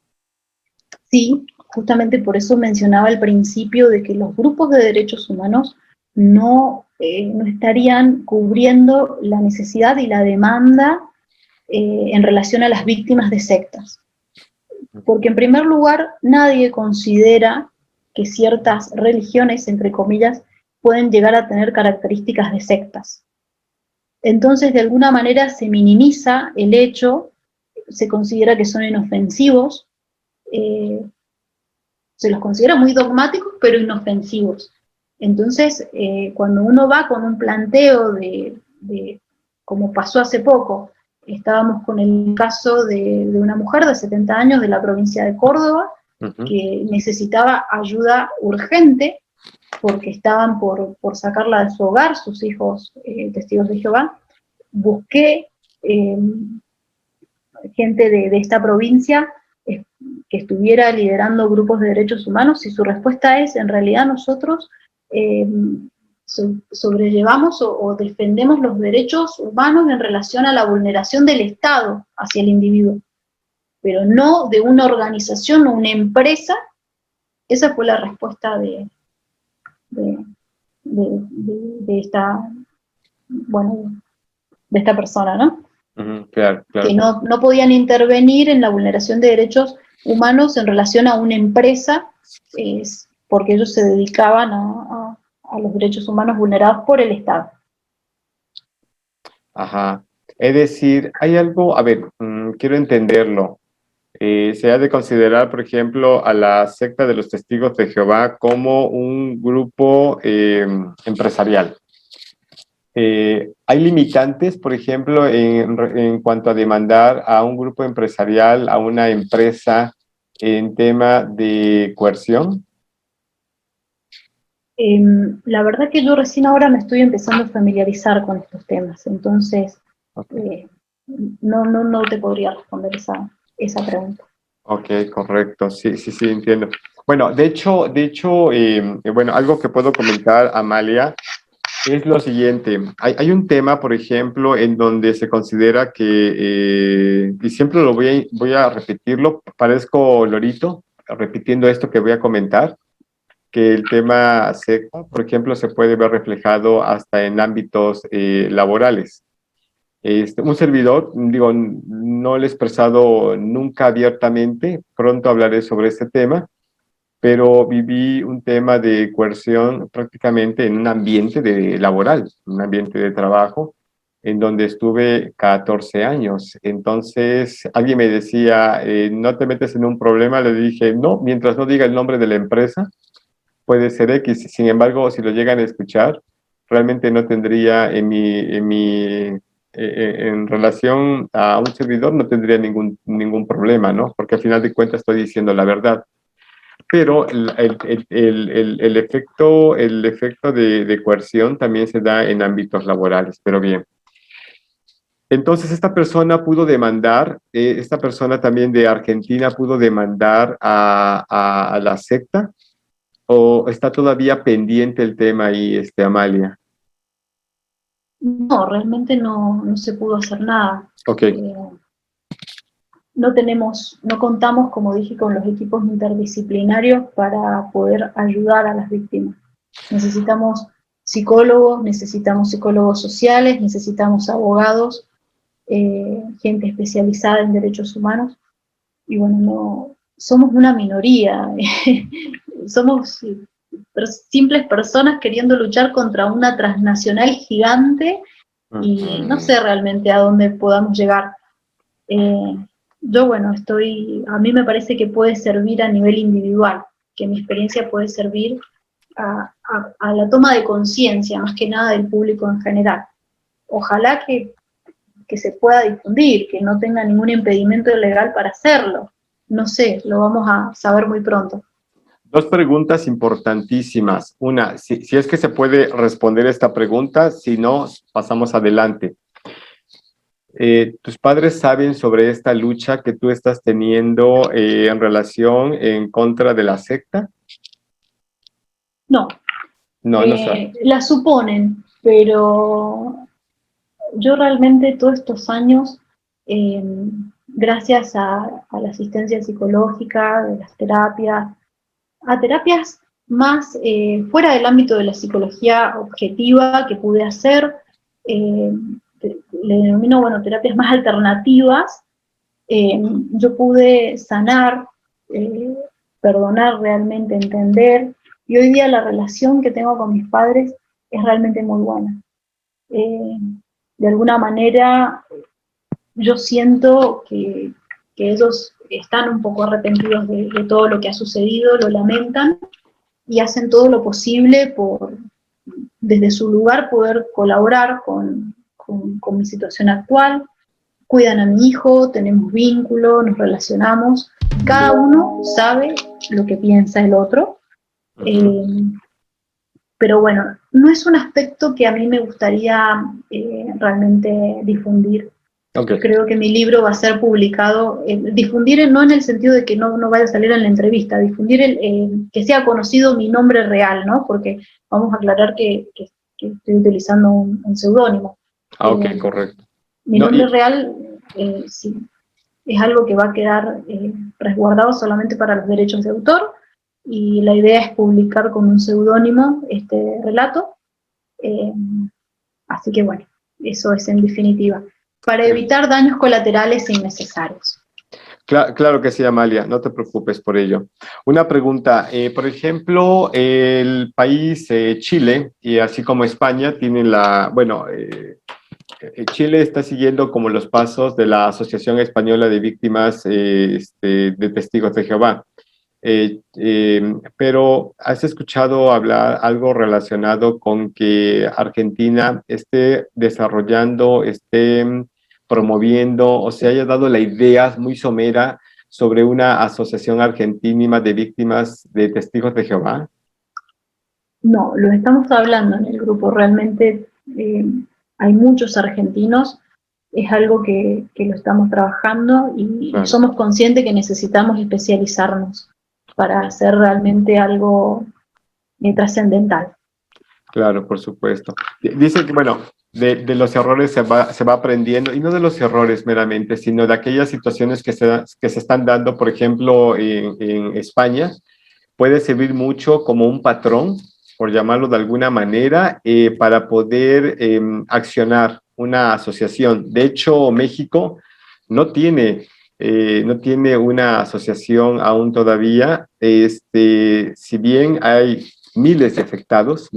Sí, justamente por eso mencionaba al principio de que los grupos de derechos humanos no estarían cubriendo la necesidad y la demanda en relación a las víctimas de sectas. Porque en primer lugar, nadie considera que ciertas religiones, entre comillas, pueden llegar a tener características de sectas. Entonces, de alguna manera se minimiza el hecho, se considera que son inofensivos, se los considera muy dogmáticos, pero inofensivos. Entonces, cuando uno va con un planteo de como pasó hace poco, estábamos con el caso de una mujer de 70 años de la provincia de Córdoba, que necesitaba ayuda urgente, porque estaban por sacarla de su hogar, sus hijos testigos de Jehová. Busqué gente de esta provincia que estuviera liderando grupos de derechos humanos, y su respuesta es, en realidad nosotros sobrellevamos o defendemos los derechos humanos en relación a la vulneración del Estado hacia el individuo, pero no de una organización o una empresa. Esa fue la respuesta de esta, bueno, de esta persona, ¿no? Claro, claro. Que no podían intervenir en la vulneración de derechos humanos en relación a una empresa, porque ellos se dedicaban a los derechos humanos vulnerados por el Estado. Ajá. Es decir, hay algo, a ver, quiero entenderlo. Se ha de considerar, por ejemplo, a la secta de los Testigos de Jehová como un grupo empresarial. ¿Hay limitantes, por ejemplo, en cuanto a demandar a un grupo empresarial, a una empresa, en tema de coerción? La verdad que yo recién ahora me estoy empezando a familiarizar con estos temas, entonces okay. No te podría responder esa pregunta. Ok, correcto, sí, entiendo. Bueno, de hecho, bueno, algo que puedo comentar, Amalia, es lo siguiente. Hay un tema, por ejemplo, en donde se considera que, y siempre voy a repetirlo, parezco lorito, repitiendo esto que voy a comentar, que el tema secta, por ejemplo, se puede ver reflejado hasta en ámbitos laborales. Un servidor, digo, no lo he expresado nunca abiertamente, pronto hablaré sobre este tema, pero viví un tema de coerción prácticamente en un ambiente laboral, un ambiente de trabajo, en donde estuve 14 años. Entonces, alguien me decía, no te metes en un problema, le dije, no, mientras no diga el nombre de la empresa, puede ser X. Sin embargo, si lo llegan a escuchar, realmente no tendría en relación a un servidor, no tendría ningún problema, ¿no? Porque al final de cuentas estoy diciendo la verdad. Pero el efecto de coerción también se da en ámbitos laborales, pero bien. Entonces esta persona pudo demandar, esta persona también de Argentina pudo demandar a la secta, ¿o está todavía pendiente el tema ahí, Amalia? No, realmente no se pudo hacer nada. Okay. No contamos, como dije, con los equipos interdisciplinarios para poder ayudar a las víctimas. Necesitamos psicólogos sociales, necesitamos abogados, gente especializada en derechos humanos, y bueno, somos una minoría, somos simples personas queriendo luchar contra una transnacional gigante y no sé realmente a dónde podamos llegar. Yo, bueno, a mí me parece que puede servir a nivel individual, que mi experiencia puede servir a la toma de conciencia, más que nada del público en general. Ojalá que se pueda difundir, que no tenga ningún impedimento legal para hacerlo. No sé, lo vamos a saber muy pronto. Dos preguntas importantísimas. Una, si es que se puede responder esta pregunta, si no, pasamos adelante. ¿Tus padres saben sobre esta lucha que tú estás teniendo en relación en contra de la secta? No, No, no saben. la suponen, pero yo realmente todos estos años, gracias a la asistencia psicológica, de las terapias, a terapias más fuera del ámbito de la psicología objetiva que pude hacer, eh, le denomino, bueno, terapias más alternativas, yo pude sanar, eh, perdonar realmente, entender, y hoy día la relación que tengo con mis padres es realmente muy buena. De alguna manera yo siento que ellos están un poco arrepentidos de todo lo que ha sucedido, lo lamentan y hacen todo lo posible por, desde su lugar, poder colaborar con mi situación actual. Cuidan a mi hijo, tenemos vínculo, nos relacionamos, cada uno sabe lo que piensa el otro, pero bueno, no es un aspecto que a mí me gustaría realmente difundir. Okay. Creo que mi libro va a ser publicado, difundir no en el sentido de que no vaya a salir en la entrevista, difundir que sea conocido mi nombre real, ¿no? Porque vamos a aclarar que estoy utilizando un seudónimo. Ok, correcto. Mi nombre real, sí, es algo que va a quedar resguardado solamente para los derechos de autor, y la idea es publicar con un seudónimo este relato, así que bueno, eso es en definitiva, para evitar daños colaterales innecesarios. Claro que sí, Amalia, no te preocupes por ello. Una pregunta, por ejemplo, el país Chile, y así como España, tienen Chile está siguiendo como los pasos de la Asociación Española de Víctimas de Testigos de Jehová. Pero ¿has escuchado hablar algo relacionado con que Argentina esté desarrollando, esté promoviendo o se haya dado la idea muy somera sobre una asociación argentina de víctimas de Testigos de Jehová? No, lo estamos hablando en el grupo, realmente hay muchos argentinos, es algo que lo estamos trabajando y Claro. somos conscientes que necesitamos especializarnos para hacer realmente algo trascendental. Claro, por supuesto. Dice que, bueno, de los errores se va aprendiendo, y no de los errores meramente, sino de aquellas situaciones que se están dando, por ejemplo, en España, puede servir mucho como un patrón, por llamarlo de alguna manera, para poder accionar una asociación. De hecho, México no tiene, no tiene una asociación aún todavía. Si bien hay miles de afectados,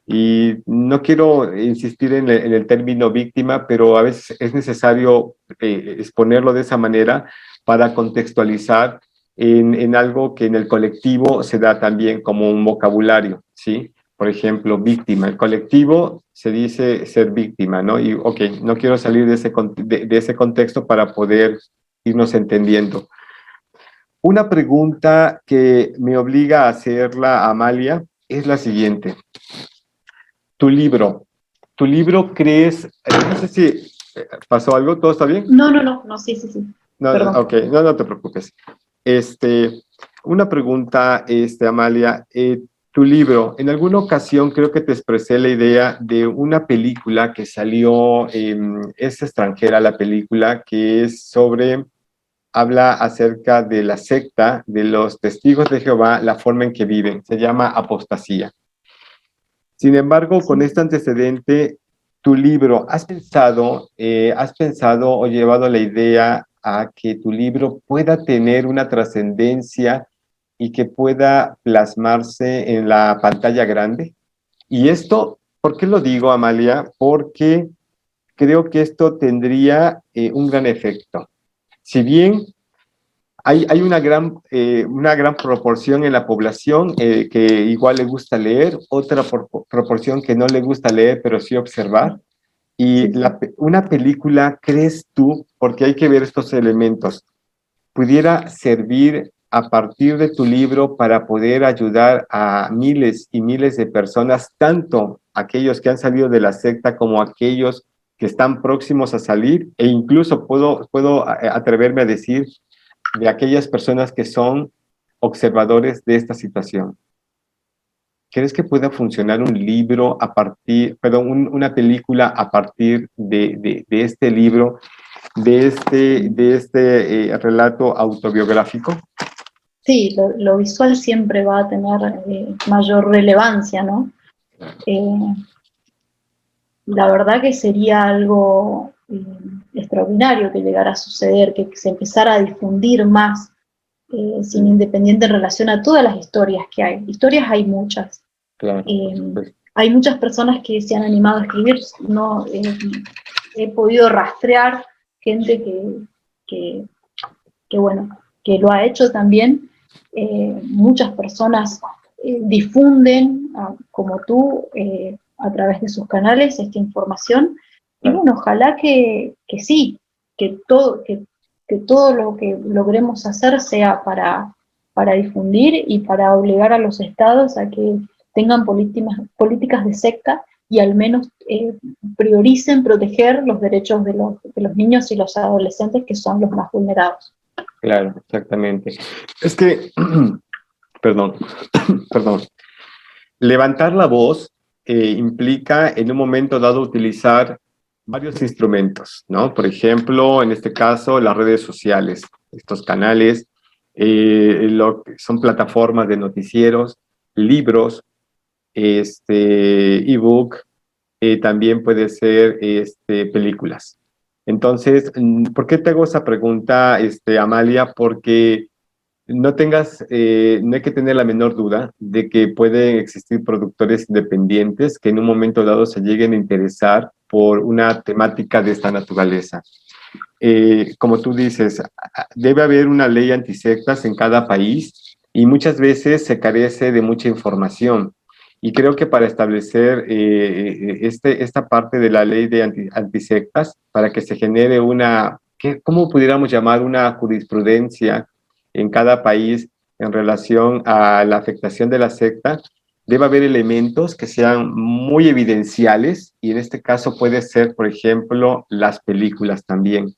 y no quiero insistir en el término víctima, pero a veces es necesario exponerlo de esa manera para contextualizar en algo que en el colectivo se da también como un vocabulario, ¿sí? Por ejemplo, víctima. El colectivo se dice ser víctima, ¿no? Y, ok, no quiero salir de ese contexto para poder irnos entendiendo. Una pregunta que me obliga a hacerla, Amalia, es la siguiente. Tu libro crees, no sé si pasó algo, ¿todo está bien? No, sí. No, Perdón. ok, no te preocupes. Una pregunta, Amalia, tu libro, en alguna ocasión creo que te expresé la idea de una película que salió, es extranjera la película, que es habla acerca de la secta, de los testigos de Jehová, la forma en que viven, se llama Apostasía. Sin embargo, con este antecedente, tu libro, ¿has pensado o llevado la idea a que tu libro pueda tener una trascendencia y que pueda plasmarse en la pantalla grande. Y esto, ¿por qué lo digo, Amalia? Porque creo que esto tendría un gran efecto. Si bien hay una gran proporción en la población que igual le gusta leer, otra proporción que no le gusta leer, pero sí observar. Y una película, ¿crees tú, porque hay que ver estos elementos, pudiera servir a partir de tu libro para poder ayudar a miles y miles de personas, tanto aquellos que han salido de la secta como aquellos que están próximos a salir, e incluso puedo atreverme a decir de aquellas personas que son observadores de esta situación? ¿Crees que pueda funcionar un libro a partir, perdón, una película a partir de este libro, de este relato autobiográfico? Sí, lo visual siempre va a tener mayor relevancia, ¿no? La verdad que sería algo extraordinario que llegara a suceder, que se empezara a difundir más Cine Independiente en relación a todas las historias que hay. Historias hay muchas. Claro. Hay muchas personas que se han animado a escribir. No, he podido rastrear gente bueno, que lo ha hecho también. Muchas personas difunden, como tú, a través de sus canales esta información. Y bueno, ojalá que sí, que todo lo que logremos hacer sea para difundir y para obligar a los estados a que tengan políticas de secta y al menos prioricen proteger los derechos de los niños y los adolescentes, que son los más vulnerados. Claro, exactamente. Es que, perdón, perdón, levantar la voz implica en un momento dado utilizar varios instrumentos, ¿no? Por ejemplo, en este caso, las redes sociales, estos canales, son plataformas de noticieros, libros, ebook, también puede ser películas. Entonces, ¿por qué te hago esa pregunta, Amalia? Porque no hay que tener la menor duda de que pueden existir productores independientes que en un momento dado se lleguen a interesar por una temática de esta naturaleza. Como tú dices, debe haber una ley antisectas en cada país y muchas veces se carece de mucha información. Y creo que para establecer esta parte de la ley de antisectas, para que se genere ¿cómo pudiéramos llamar una jurisprudencia en cada país en relación a la afectación de la secta, debe haber elementos que sean muy evidenciales y en este caso puede ser, por ejemplo, las películas también.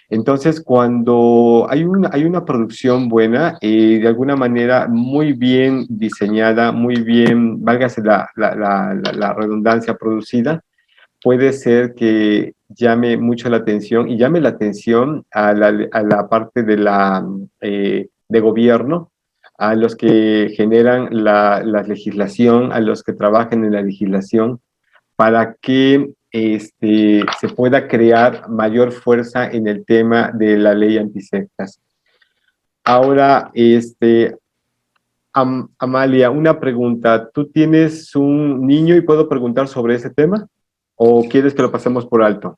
Entonces, cuando hay una producción buena, de alguna manera muy bien diseñada, muy bien, válgase la redundancia, producida, puede ser que llame mucho la atención y llame la atención a la parte de gobierno, a los que generan la legislación, a los que trabajan en la legislación, para que se pueda crear mayor fuerza en el tema de la ley antisectas. Ahora, Amalia, una pregunta. ¿Tú tienes un niño y puedo preguntar sobre ese tema? ¿O quieres que lo pasemos por alto?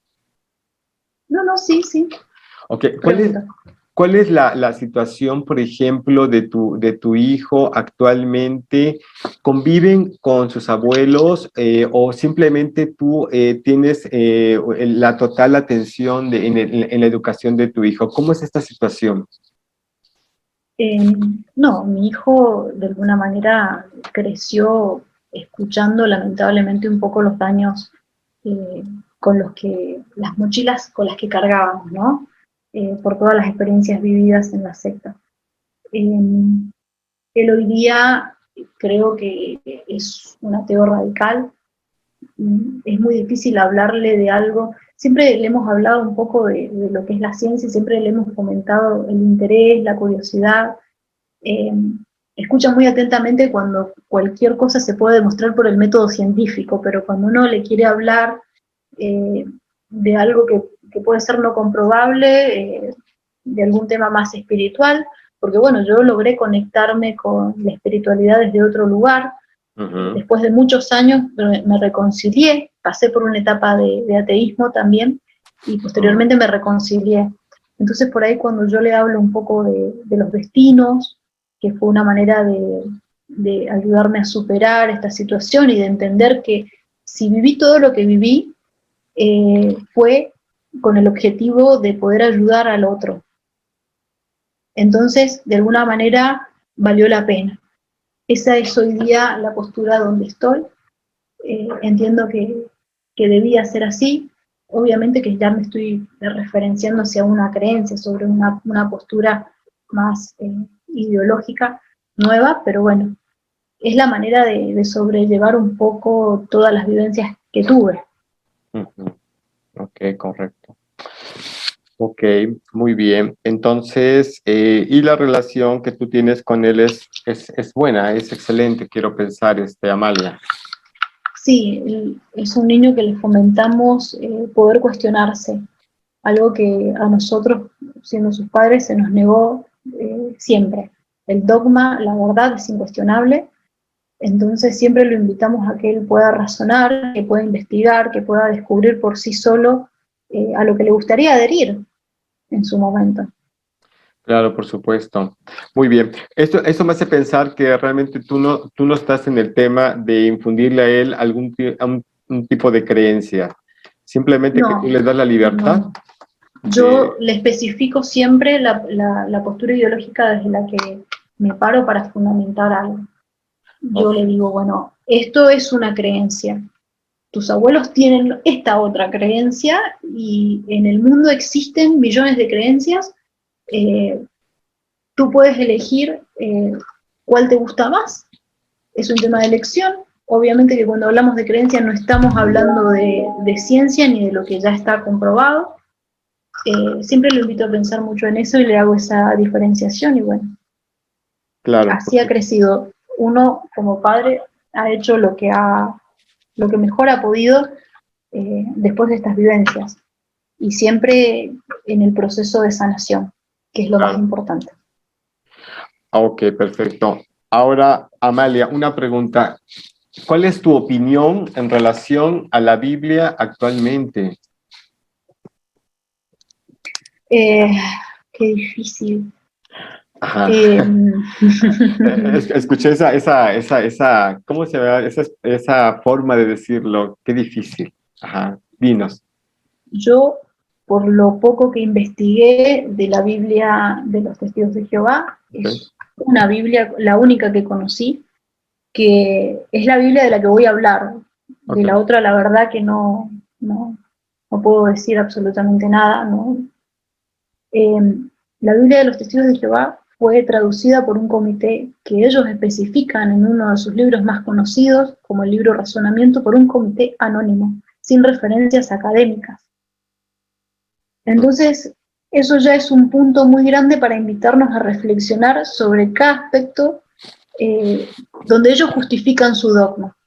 No, sí. Ok, ¿cuál es la situación, por ejemplo, de tu hijo actualmente? ¿Conviven con sus abuelos o simplemente tú tienes la total atención en la educación de tu hijo? ¿Cómo es esta situación? No, mi hijo de alguna manera creció escuchando lamentablemente un poco los daños eh, las mochilas con las que cargábamos, ¿no? Por todas las experiencias vividas en la secta. Él hoy día creo que es un ateo radical. Es muy difícil hablarle de algo. Siempre le hemos hablado un poco de lo que es la ciencia, siempre le hemos comentado el interés, la curiosidad. Eh, Escucha muy atentamente cuando cualquier cosa se puede demostrar por el método científico, pero cuando uno le quiere hablar de algo que puede ser no comprobable, de algún tema más espiritual, porque bueno, yo logré conectarme con la espiritualidad desde otro lugar. Después de muchos años me reconcilié, pasé por una etapa de ateísmo también, y posteriormente me reconcilié. Entonces por ahí cuando yo le hablo un poco de los destinos, que fue una manera de ayudarme a superar esta situación y de entender que si viví todo lo que viví, fue con el objetivo de poder ayudar al otro. Entonces, de alguna manera, valió la pena. Esa es hoy día la postura donde estoy. Entiendo que debía ser así. Obviamente que ya me estoy referenciando hacia una creencia, sobre una postura más ideológica, nueva, pero bueno, es la manera de sobrellevar un poco todas las vivencias que tuve. Ok, correcto. Ok, muy bien. Entonces, y la relación que tú tienes con él es buena, es excelente, quiero pensar, Amalia. Sí, es un niño que le fomentamos poder cuestionarse, algo que a nosotros, siendo sus padres, se nos negó siempre. El dogma, la verdad, es incuestionable, entonces siempre lo invitamos a que él pueda razonar, que pueda investigar, que pueda descubrir por sí solo a lo que le gustaría adherir en su momento. Claro, por supuesto. Muy bien. Eso me hace pensar que realmente tú no estás en el tema de infundirle a él un tipo de creencia. Simplemente que tú le das la libertad. No. Yo le especifico siempre la postura ideológica desde la que me paro para fundamentar algo. Yo le digo, bueno, esto es una creencia. Tus abuelos tienen esta otra creencia y en el mundo existen millones de creencias. Tú puedes elegir cuál te gusta más. Es un tema de elección. Obviamente que cuando hablamos de creencia no estamos hablando de ciencia ni de lo que ya está comprobado. Siempre lo invito a pensar mucho en eso y le hago esa diferenciación y bueno, claro, así ha crecido. Uno como padre ha hecho lo que mejor ha podido después de estas vivencias y siempre en el proceso de sanación, que es lo más importante. Ok, perfecto. Ahora, Amalia, una pregunta. ¿Cuál es tu opinión en relación a la Biblia actualmente? Qué difícil. Ajá. Escuché ¿cómo se llama? Esa forma de decirlo. Qué difícil. Ajá. Dinos. Yo, por lo poco que investigué de la Biblia de los Testigos de Jehová, es una Biblia, la única que conocí, que es la Biblia de la que voy a hablar. De la otra, la verdad que no puedo decir absolutamente nada. ¿No? La Biblia de los Testigos de Jehová fue traducida por un comité que ellos especifican en uno de sus libros más conocidos, como el libro Razonamiento, por un comité anónimo, sin referencias académicas. Entonces, eso ya es un punto muy grande para invitarnos a reflexionar sobre cada aspecto donde ellos justifican su dogma.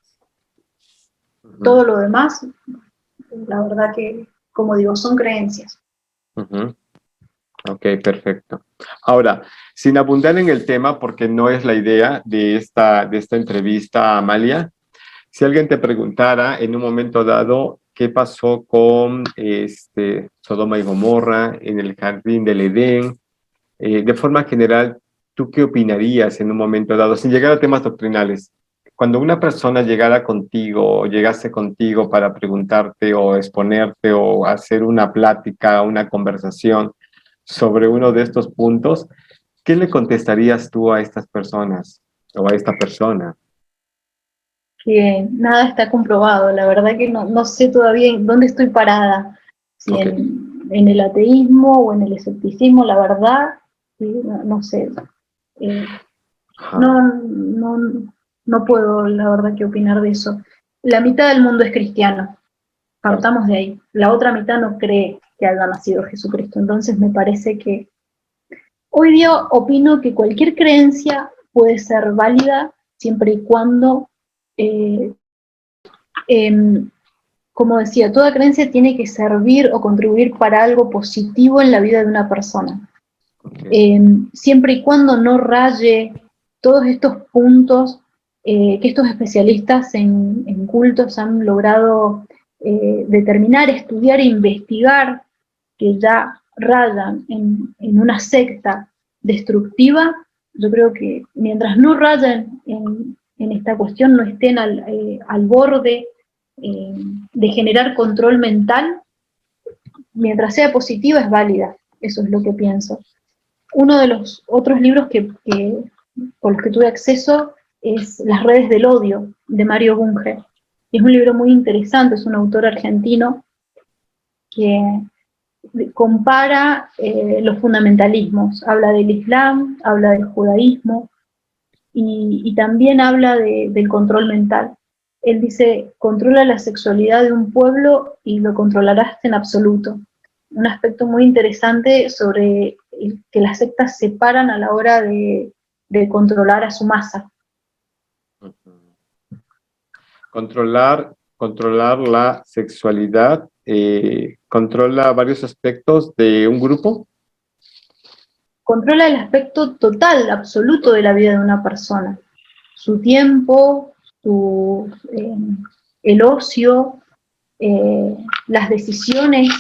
Todo lo demás, la verdad que, como digo, son creencias. Ok, perfecto. Ahora, sin abundar en el tema, porque no es la idea de esta entrevista, Amalia, si alguien te preguntara en un momento dado qué pasó con Sodoma y Gomorra en el jardín del Edén, de forma general, ¿tú qué opinarías en un momento dado, sin llegar a temas doctrinales? Cuando una persona llegara contigo o llegase contigo para preguntarte o exponerte o hacer una plática, una conversación sobre uno de estos puntos, ¿qué le contestarías tú a estas personas o a esta persona? Que nada está comprobado, la verdad que no sé todavía en dónde estoy parada, si en el ateísmo o en el escepticismo, la verdad, no sé. No puedo, la verdad, que opinar de eso. La mitad del mundo es cristiano, partamos de ahí. La otra mitad no cree que haya nacido Jesucristo, entonces me parece que hoy día opino que cualquier creencia puede ser válida siempre y cuando como decía, toda creencia tiene que servir o contribuir para algo positivo en la vida de una persona. Okay. Siempre y cuando no raye todos estos puntos que estos especialistas en cultos han logrado determinar, estudiar e investigar, que ya rayan en una secta destructiva. Yo creo que mientras no rayen en esta cuestión, no estén al borde eh, de generar control mental, mientras sea positiva es válida. Eso es lo que pienso. Uno de los otros libros por los que tuve acceso es Las redes del odio, de Mario Bunge. Es un libro muy interesante, es un autor argentino que compara los fundamentalismos, habla del Islam, habla del judaísmo y también habla del control mental. Él dice, controla la sexualidad de un pueblo y lo controlarás en absoluto. Un aspecto muy interesante sobre que las sectas se paran a la hora de controlar a su masa. Controlar la sexualidad, controla varios aspectos de un grupo. Controla el aspecto total, absoluto de la vida de una persona. Su tiempo, el ocio, las decisiones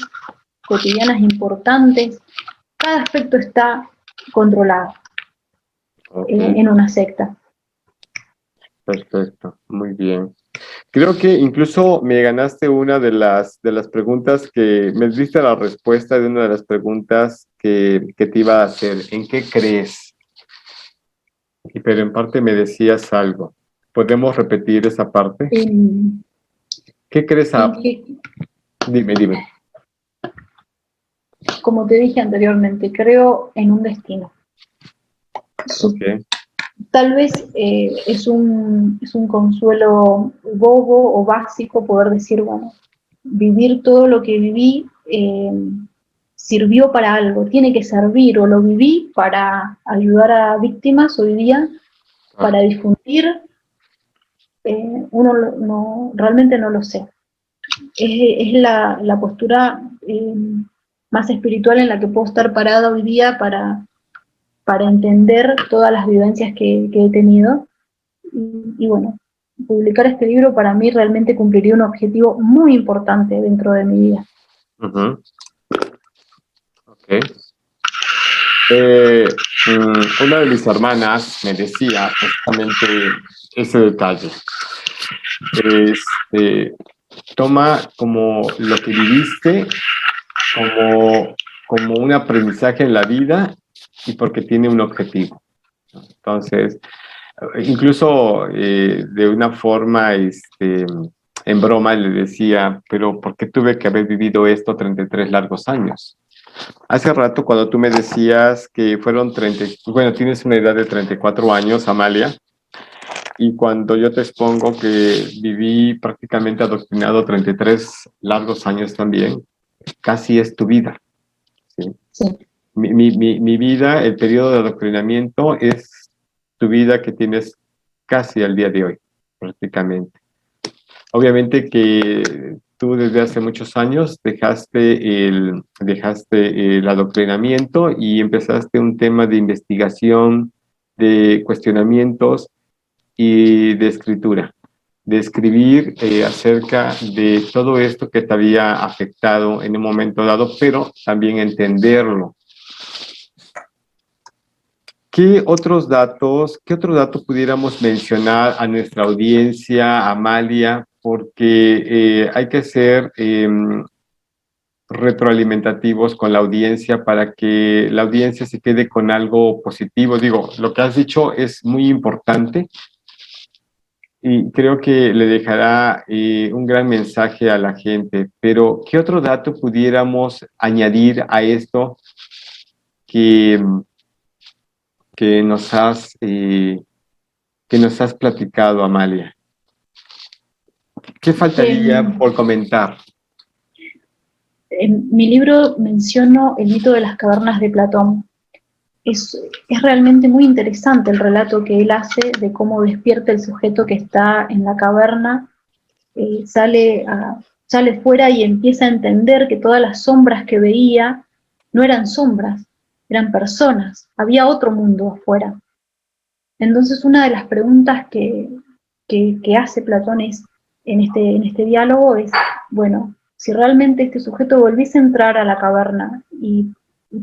cotidianas importantes, cada aspecto está controlado Okay, en una secta. perfecto, muy bien. Creo que incluso me ganaste una de las preguntas que me diste la respuesta de una de las preguntas que te iba a hacer. ¿En qué crees? Pero en parte me decías algo. ¿Podemos repetir esa parte? En, ¿Qué crees? en que, Dime, dime. como te dije anteriormente, creo en un destino. Ok. Tal vez es un consuelo bobo o básico poder decir, bueno, vivir todo lo que viví sirvió para algo, tiene que servir, o lo viví para ayudar a víctimas hoy día, Ah, para difundir, uno realmente no lo sé. Es la postura más espiritual en la que puedo estar parada hoy día para entender todas las vivencias que he tenido. Y bueno, publicar este libro para mí realmente cumpliría un objetivo muy importante dentro de mi vida. ok. Una de mis hermanas me decía precisamente ese detalle. Es, toma como lo que viviste como, como un aprendizaje en la vida y porque tiene un objetivo. Entonces, incluso de una forma en broma le decía, pero ¿por qué tuve que haber vivido esto 33 largos años? Hace rato cuando tú me decías que fueron 30, bueno, tienes una edad de 34 años, Amalia, y cuando yo te expongo que viví prácticamente adoctrinado 33 largos años también, casi es tu vida. ¿Sí? Sí. Mi vida, el periodo de adoctrinamiento es tu vida que tienes casi al día de hoy, prácticamente. Obviamente que tú desde hace muchos años dejaste el adoctrinamiento y empezaste un tema de investigación, de cuestionamientos y de escritura, de escribir acerca de todo esto que te había afectado en un momento dado, pero también entenderlo. ¿Qué otros datos, qué otro dato pudiéramos mencionar a nuestra audiencia, Amalia? Porque hay que ser retroalimentativos con la audiencia para que la audiencia se quede con algo positivo. Digo, lo que has dicho es muy importante y creo que le dejará un gran mensaje a la gente. Pero, ¿qué otro dato pudiéramos añadir a esto que, que nos has... que nos has platicado, Amalia? ¿Qué faltaría En, por comentar? en mi libro menciono el mito de las cavernas de Platón. Es realmente muy interesante el relato que él hace de cómo despierta el sujeto que está en la caverna, sale fuera y empieza a entender que todas las sombras que veía no eran sombras, eran personas, había otro mundo afuera. Entonces una de las preguntas que hace Platón en este diálogo es, bueno, si realmente este sujeto volviese a entrar a la caverna y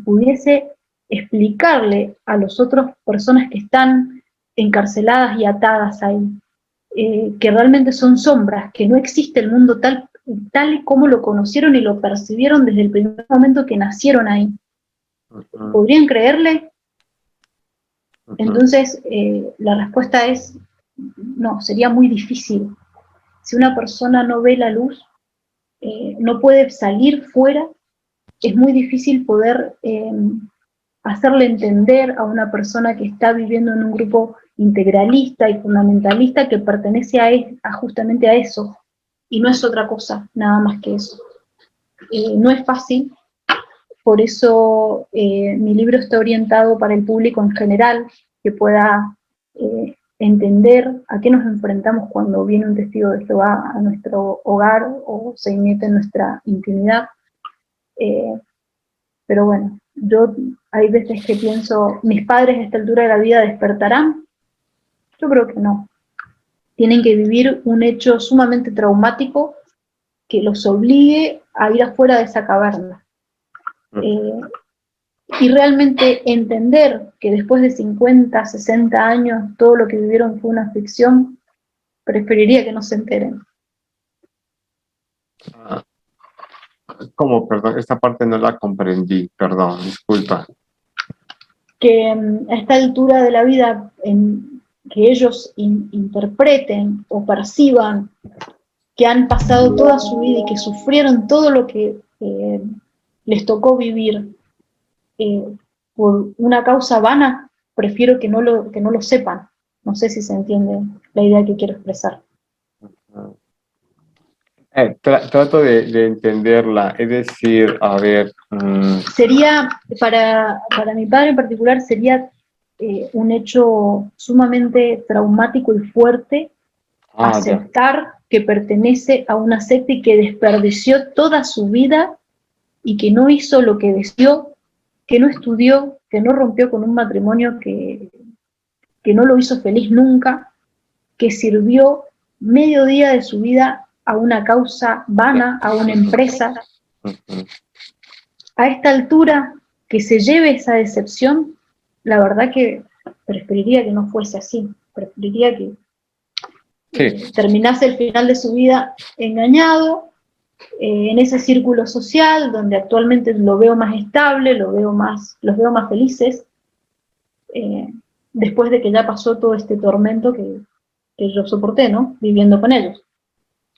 pudiese explicarle a las otras personas que están encarceladas y atadas ahí, que realmente son sombras, que no existe el mundo tal y como lo conocieron y lo percibieron desde el primer momento que nacieron ahí. ¿Podrían creerle? Entonces, la respuesta es, no, sería muy difícil. Si una persona no ve la luz, no puede salir fuera, es muy difícil poder hacerle entender a una persona que está viviendo en un grupo integralista y fundamentalista que pertenece justamente a eso, y no es otra cosa, nada más que eso. No es fácil, por eso mi libro está orientado para el público en general, que pueda entender a qué nos enfrentamos cuando viene un testigo de Jehová a nuestro hogar o se mete en nuestra intimidad. Pero bueno, yo hay veces que pienso, ¿mis padres a esta altura de la vida despertarán? Yo creo que no. Tienen que vivir un hecho sumamente traumático que los obligue a ir afuera de esa caverna. Y realmente entender que después de 50, 60 años todo lo que vivieron fue una ficción, preferiría que no se enteren. ¿Cómo? Perdón, esta parte no la comprendí, perdón, disculpa. Que a esta altura de la vida, que ellos interpreten o perciban que han pasado toda su vida y que sufrieron todo lo que les tocó vivir por una causa vana, prefiero que no lo sepan. No sé si se entiende la idea que quiero expresar. Trato de entenderla, es decir, a ver... Sería, para mi padre en particular, sería un hecho sumamente traumático y fuerte aceptar que pertenece a una secta y que desperdició toda su vida y que no hizo lo que deseó, que no estudió, que no rompió con un matrimonio que no lo hizo feliz nunca, que sirvió medio día de su vida a una causa vana, a una empresa. A esta altura, que se lleve esa decepción, la verdad que preferiría que no fuese así, preferiría que terminase el final de su vida engañado, en ese círculo social donde actualmente lo veo más estable, los veo más felices, después de que ya pasó todo este tormento que yo soporté, ¿no? Viviendo con ellos.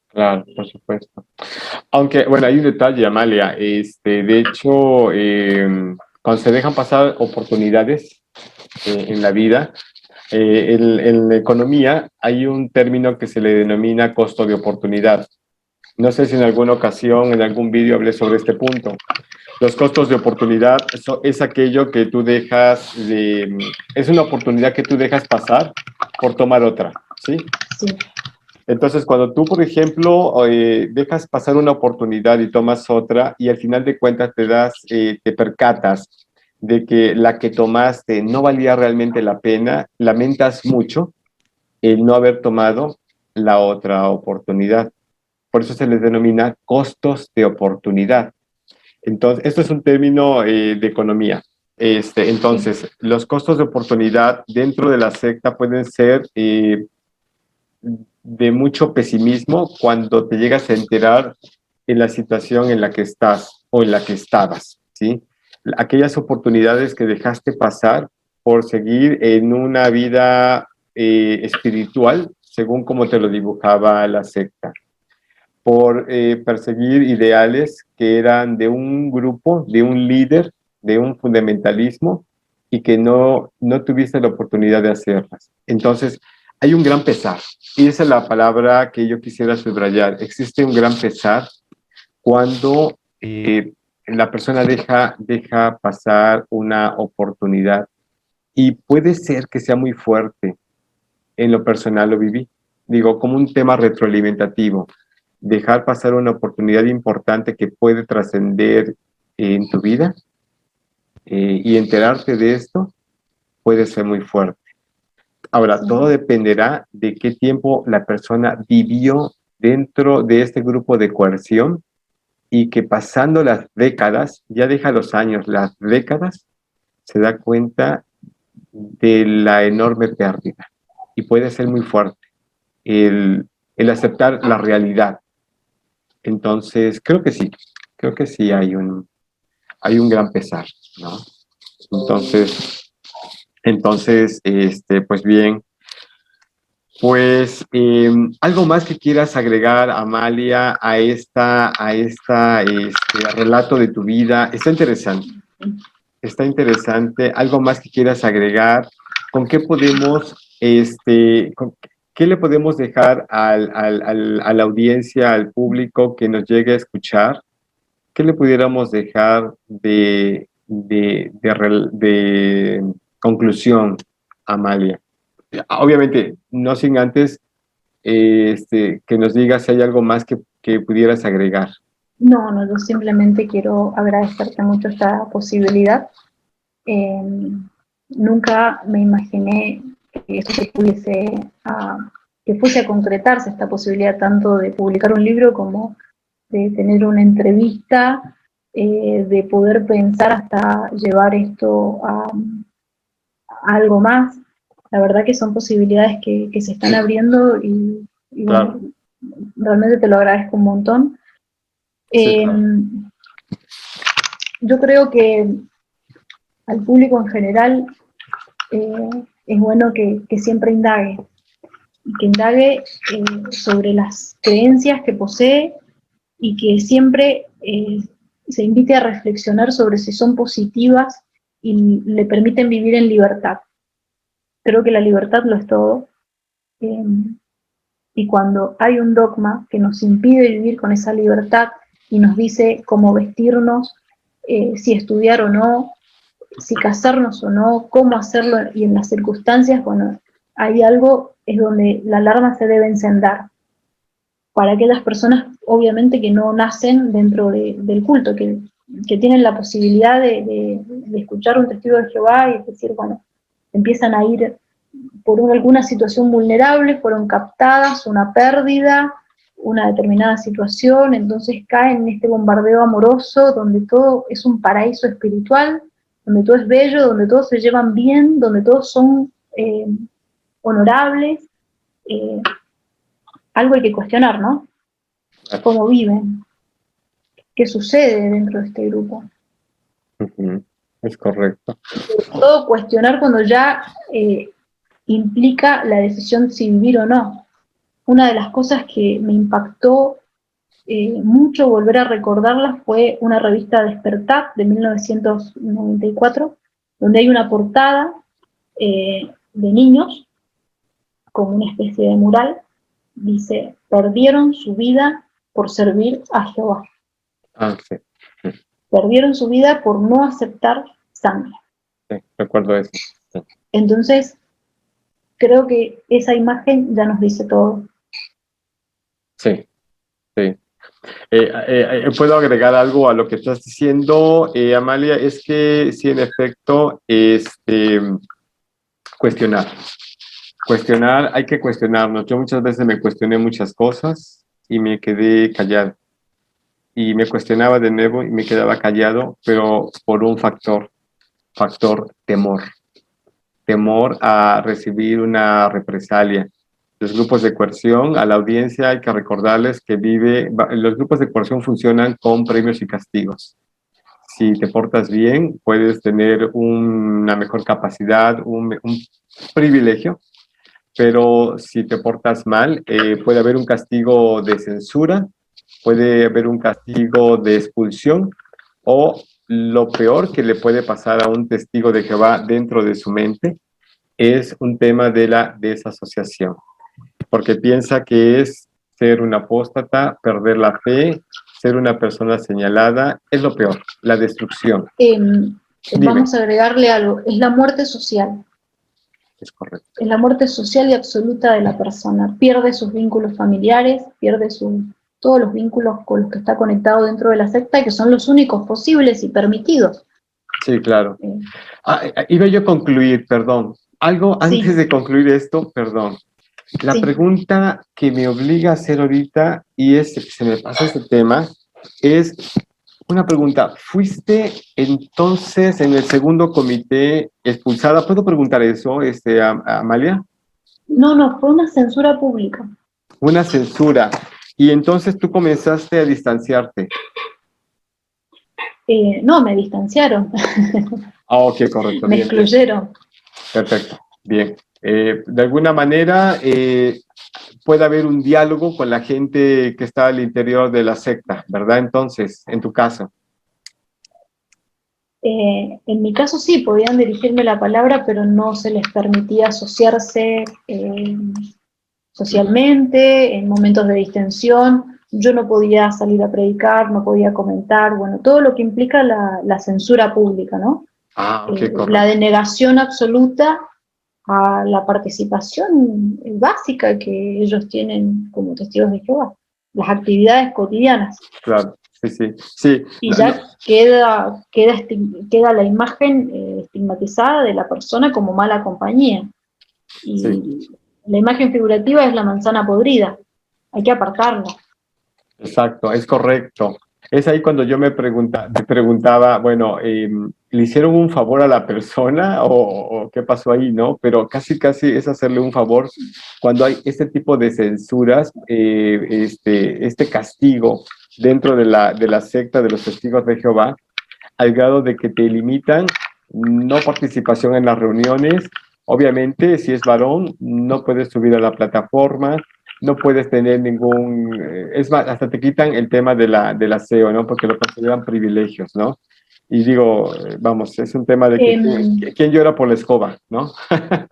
Claro, por supuesto. Aunque, bueno, hay un detalle, Amalia. De hecho, cuando se dejan pasar oportunidades en la vida, en la economía hay un término que se le denomina costo de oportunidad. No sé si en alguna ocasión, en algún vídeo hablé sobre este punto. Los costos de oportunidad es aquello que tú dejas es una oportunidad que tú dejas pasar por tomar otra, ¿sí? Sí. Entonces, cuando tú, por ejemplo, dejas pasar una oportunidad y tomas otra y al final de cuentas te percatas de que la que tomaste no valía realmente la pena, lamentas mucho el no haber tomado la otra oportunidad. Por eso se les denomina costos de oportunidad. Entonces, esto es un término de economía. Entonces, los costos de oportunidad dentro de la secta pueden ser de mucho pesimismo cuando te llegas a enterar en la situación en la que estás o en la que estabas, ¿sí? Aquellas oportunidades que dejaste pasar por seguir en una vida espiritual, según como te lo dibujaba la secta, por perseguir ideales que eran de un grupo, de un líder, de un fundamentalismo y que no tuviste la oportunidad de hacerlas. Entonces, hay un gran pesar, y esa es la palabra que yo quisiera subrayar. Existe un gran pesar cuando la persona deja pasar una oportunidad, y puede ser que sea muy fuerte. En lo personal lo viví, digo, como un tema retroalimentativo. Dejar pasar una oportunidad importante que puede trascender en tu vida, y enterarte de esto puede ser muy fuerte. Ahora, todo dependerá de qué tiempo la persona vivió dentro de este grupo de coerción y que pasando las décadas, ya deja los años, las décadas, se da cuenta de la enorme pérdida. Y puede ser muy fuerte el aceptar la realidad. Entonces, creo que sí hay un gran pesar, ¿no? Entonces, pues bien, pues algo más que quieras agregar, Amalia, a relato de tu vida. Está interesante. Algo más que quieras agregar. ¿Con qué podemos, qué le podemos dejar a la audiencia, al público que nos llegue a escuchar? ¿Qué le pudiéramos dejar de conclusión, Amalia? Obviamente, no sin antes que nos digas si hay algo más que pudieras agregar. No, no, yo simplemente quiero agradecerte mucho esta posibilidad. Nunca me imaginé que esto que fuese a concretarse esta posibilidad tanto de publicar un libro como de tener una entrevista, de poder pensar hasta llevar esto a algo más. La verdad que son posibilidades que se están abriendo y Claro. bueno, realmente te lo agradezco un montón. Sí, claro. Yo creo que al público en general es bueno que siempre indague, y que indague sobre las creencias que posee y que siempre se invite a reflexionar sobre si son positivas y le permiten vivir en libertad. Creo que la libertad lo es todo. Eh, y cuando hay un dogma que nos impide vivir con esa libertad y nos dice cómo vestirnos, si estudiar o no, si casarnos o no, cómo hacerlo y en las circunstancias, bueno, hay algo es donde la alarma se debe encender. Para aquellas personas, obviamente, que no nacen dentro del culto, que tienen la posibilidad de escuchar un testigo de Jehová y decir, bueno, empiezan a ir por alguna situación vulnerable, fueron captadas, una pérdida, una determinada situación, entonces caen en este bombardeo amoroso donde todo es un paraíso espiritual, donde todo es bello, donde todos se llevan bien, donde todos son honorables. Algo hay que cuestionar, ¿no? ¿Cómo viven? ¿Qué sucede dentro de este grupo? Es correcto. Sobre todo cuestionar cuando ya implica la decisión si vivir o no. Una de las cosas que me impactó mucho volver a recordarla fue una revista Despertar de 1994, donde hay una portada de niños, como una especie de mural, dice, perdieron su vida por servir a Jehová. Sí. Perdieron su vida por no aceptar sangre. Sí, recuerdo eso. Sí. Entonces, creo que esa imagen ya nos dice todo. Sí, sí. ¿Puedo agregar algo a lo que estás diciendo, Amalia? Es que sí, en efecto, cuestionar. Cuestionar, hay que cuestionarnos. Yo muchas veces me cuestioné muchas cosas y me quedé callado. Y me cuestionaba de nuevo y me quedaba callado, pero por un factor temor. Temor a recibir una represalia. Los grupos de coerción, a la audiencia hay que recordarles que los grupos de coerción funcionan con premios y castigos. Si te portas bien, puedes tener una mejor capacidad, un privilegio, pero si te portas mal, puede haber un castigo de censura, puede haber un castigo de expulsión, o lo peor que le puede pasar a un testigo de Jehová dentro de su mente es un tema de la desasociación, porque piensa que es ser un apóstata, perder la fe, ser una persona señalada, es lo peor, la destrucción. Vamos a agregarle algo, es la muerte social. Es correcto. Es la muerte social y absoluta de la persona. Pierde sus vínculos familiares, pierde todos los vínculos con los que está conectado dentro de la secta, que son los únicos posibles y permitidos. Sí, claro. Eh, Iba yo a concluir, perdón. Algo antes sí, de concluir esto, perdón. La sí. pregunta que me obliga a hacer ahorita, y se me pasa este tema, es una pregunta. ¿Fuiste entonces en el segundo comité expulsada? ¿Puedo preguntar eso, Amalia? No, no, fue una censura pública. Una censura. Y entonces tú comenzaste a distanciarte. No, me distanciaron, Ok, correcto, me bien, bien. excluyeron. Perfecto, bien. De alguna manera puede haber un diálogo con la gente que está al interior de la secta, ¿verdad? Entonces, en tu caso. En mi caso sí, podían dirigirme la palabra, pero no se les permitía asociarse Ujú. socialmente, en momentos de distensión. Yo no podía salir a predicar, no podía comentar, bueno, todo lo que implica la censura pública, ¿no? Ok, La correcto. denegación absoluta a la participación básica que ellos tienen como testigos de Jehová, las actividades cotidianas. Claro, sí, sí. Sí, Y no, no, ya queda la imagen estigmatizada de la persona como mala compañía. sí. Y la imagen figurativa es la manzana podrida, hay que apartarla. Exacto, es correcto. Es ahí cuando yo te preguntaba, bueno, ¿le hicieron un favor a la persona o qué pasó ahí, no? Pero casi, casi es hacerle un favor cuando hay este tipo de censuras, este castigo dentro de la secta de los testigos de Jehová, al grado de que te limitan no participación en las reuniones. Obviamente, si es varón, no puedes subir a la plataforma, no puedes tener ningún, es más, hasta te quitan el tema del aseo, ¿no? Porque lo consideran privilegios, ¿no? Y digo, vamos, es un tema de que Eh, quién llora por la escoba, ¿no?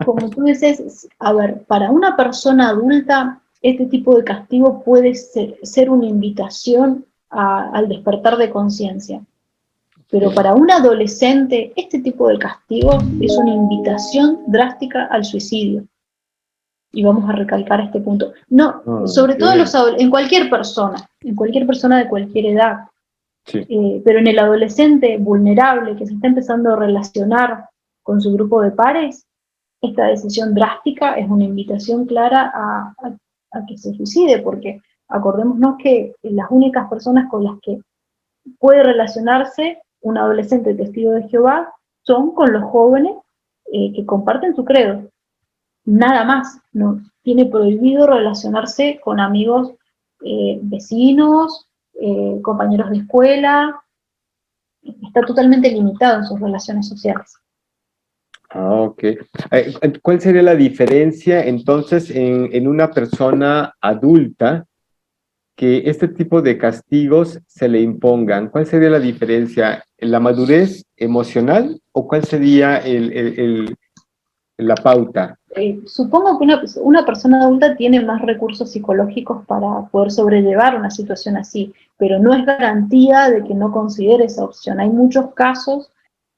Como tú dices, a ver, para una persona adulta, este tipo de castigo puede ser una invitación al despertar de conciencia. Pero para un adolescente, este tipo de castigo es una invitación drástica al suicidio. Y vamos a recalcar este punto. No, sobre Ok, todo en cualquier persona de cualquier edad, sí, pero en el adolescente vulnerable que se está empezando a relacionar con su grupo de pares, esta decisión drástica es una invitación clara a que se suicide, porque acordémonos que las únicas personas con las que puede relacionarse un adolescente testigo de Jehová son con los jóvenes que comparten su credo, nada más, no tiene prohibido relacionarse con amigos vecinos, compañeros de escuela, está totalmente limitado en sus relaciones sociales. Ok. ¿Cuál sería la diferencia entonces en una persona adulta que este tipo de castigos se le impongan? ¿Cuál sería la diferencia? ¿La madurez emocional o cuál sería la pauta? Supongo que una persona adulta tiene más recursos psicológicos para poder sobrellevar una situación así, pero no es garantía de que no considere esa opción. Hay muchos casos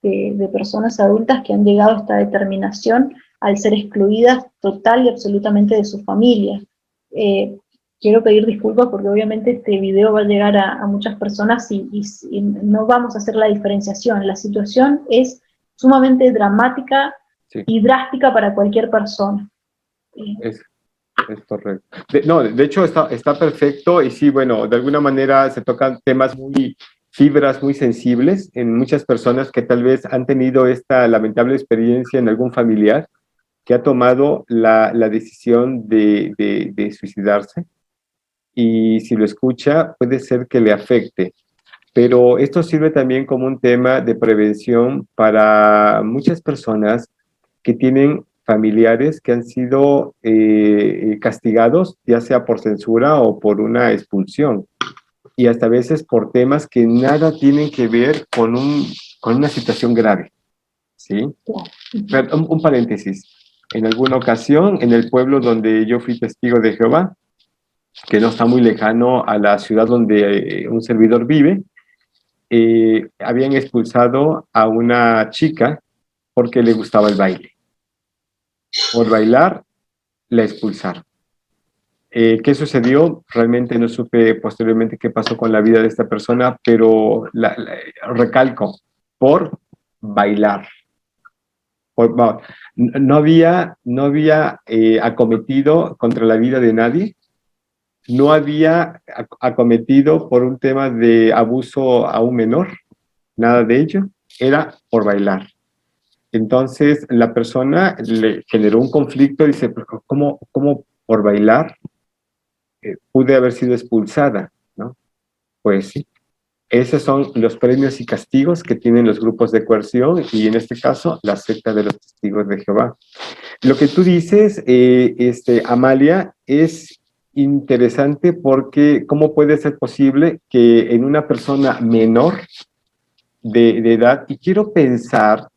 de personas adultas que han llegado a esta determinación al ser excluidas total y absolutamente de su familia. Eh, Quiero pedir disculpas porque obviamente este video va a llegar a muchas personas y no vamos a hacer la diferenciación. La situación es sumamente dramática Sí, y drástica para cualquier persona. es, es correcto. No, de hecho está perfecto y sí, bueno, de alguna manera se tocan temas muy, fibras muy sensibles en muchas personas que tal vez han tenido esta lamentable experiencia en algún familiar que ha tomado la decisión de suicidarse y si lo escucha puede ser que le afecte. Pero esto sirve también como un tema de prevención para muchas personas que tienen familiares que han sido castigados, ya sea por censura o por una expulsión, y hasta a veces por temas que nada tienen que ver con una situación grave, ¿sí? Claro. Pero un paréntesis. En alguna ocasión, en el pueblo donde yo fui testigo de Jehová, que no está muy lejano a la ciudad donde un servidor vive, habían expulsado a una chica porque le gustaba el baile. Por bailar, la expulsaron. ¿Qué sucedió? Realmente no supe posteriormente qué pasó con la vida de esta persona, pero recalco, por bailar. No había acometido contra la vida de nadie, no había acometido por un tema de abuso a un menor, nada de ello, era por bailar. Entonces la persona le generó un conflicto y dice, ¿cómo por bailar pude haber sido expulsada? ¿No? Pues sí. Esos son los premios y castigos que tienen los grupos de coerción y en este caso la secta de los testigos de Jehová. Lo que tú dices, Amalia, es interesante porque ¿cómo puede ser posible que en una persona menor de edad, y quiero pensar,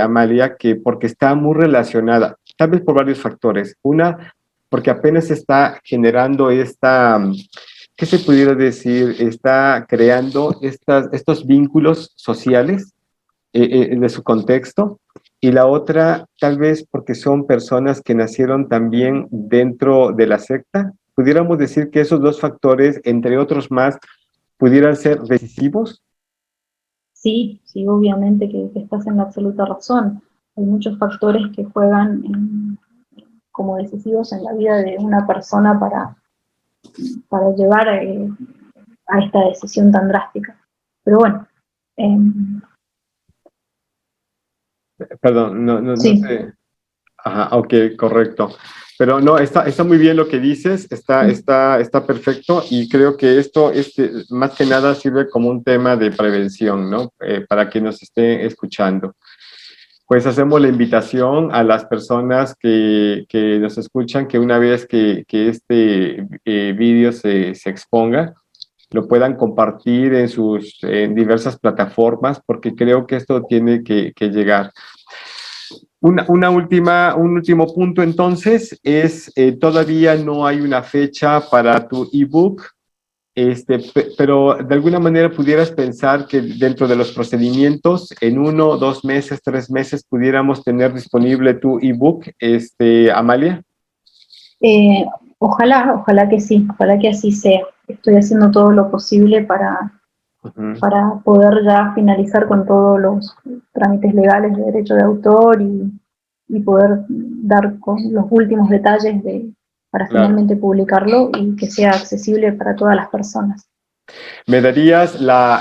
Amalia, que porque está muy relacionada, tal vez por varios factores. Una, porque apenas está generando ¿qué se pudiera decir? Está creando estos vínculos sociales de su contexto, y la otra, tal vez porque son personas que nacieron también dentro de la secta. Pudiéramos decir que esos dos factores, entre otros más, pudieran ser decisivos. Sí, sí, obviamente que estás en la absoluta razón. Hay muchos factores que juegan como decisivos en la vida de una persona para llevar a esta decisión tan drástica. Pero bueno, eh, Perdón, no sí. sé. Ajá, ok, correcto. Pero no, está muy bien lo que dices, está perfecto, y creo que esto más que nada sirve como un tema de prevención, ¿no? Para quien nos esté escuchando. Pues hacemos la invitación a las personas que nos escuchan, que una vez que este vídeo se exponga, lo puedan compartir en diversas plataformas, porque creo que esto tiene que llegar. Un último punto entonces es, todavía no hay una fecha para tu ebook, pero de alguna manera pudieras pensar que dentro de los procedimientos, en 1, 2 meses, 3 meses, pudiéramos tener disponible tu ebook, Amalia. Eh, ojalá que sí, ojalá que así sea. Estoy haciendo todo lo posible Ujú. para poder ya finalizar con todos los trámites legales de derecho de autor y poder dar con los últimos detalles para Claro. finalmente publicarlo y que sea accesible para todas las personas. ¿Me darías la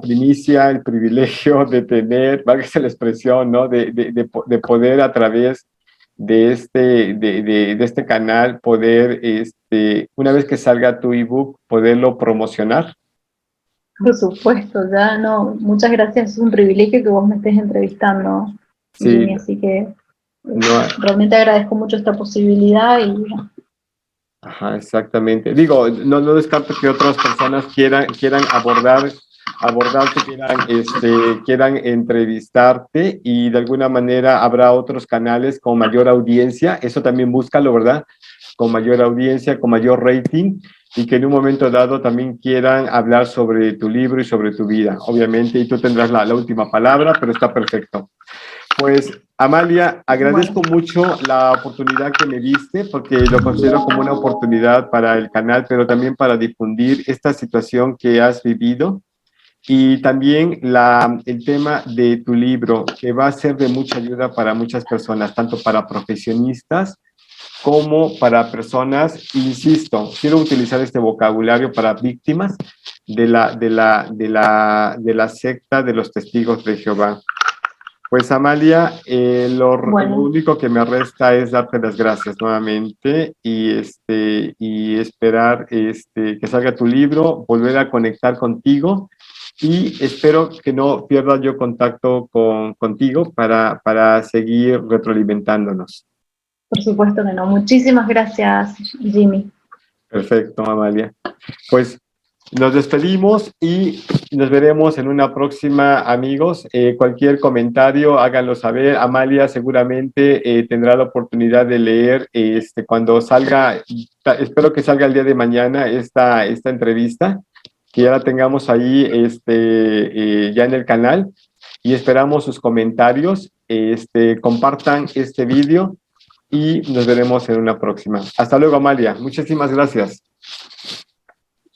primicia, el privilegio de tener, válgase la expresión, ¿no? De poder a través de este canal, poder, una vez que salga tu ebook, poderlo promocionar? Por supuesto, ya no, muchas gracias, es un privilegio que vos me estés entrevistando, Sí, Jimmy, así que no, realmente agradezco mucho esta posibilidad y ajá, exactamente. Digo, no descarto que otras personas quieran abordarte, quieran entrevistarte, y de alguna manera habrá otros canales con mayor audiencia. Eso también búscalo, ¿verdad? Con mayor audiencia, con mayor rating, y que en un momento dado también quieran hablar sobre tu libro y sobre tu vida, obviamente, y tú tendrás la última palabra, pero está perfecto. Pues, Amalia, bueno, agradezco mucho la oportunidad que me diste, porque lo considero como una oportunidad para el canal, pero también para difundir esta situación que has vivido, y también el tema de tu libro, que va a ser de mucha ayuda para muchas personas, tanto para profesionistas como para personas, insisto, quiero utilizar este vocabulario, para víctimas de la secta de los testigos de Jehová. Pues, Amalia, lo bueno, único que me resta es darte las gracias nuevamente, y esperar que salga tu libro, volver a conectar contigo, y espero que no pierda yo contacto contigo para seguir retroalimentándonos. por supuesto que no. Muchísimas gracias, Jimmy. Perfecto, Amalia. Pues nos despedimos y nos veremos en una próxima, amigos. Cualquier comentario, háganlo saber. Amalia seguramente tendrá la oportunidad de leer cuando salga, espero que salga el día de mañana esta entrevista, que ya la tengamos ahí ya en el canal, y esperamos sus comentarios. Compartan este vídeo y nos veremos en una próxima. Hasta luego, Amalia. Muchísimas gracias.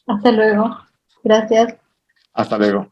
Hasta luego. Gracias. Hasta luego.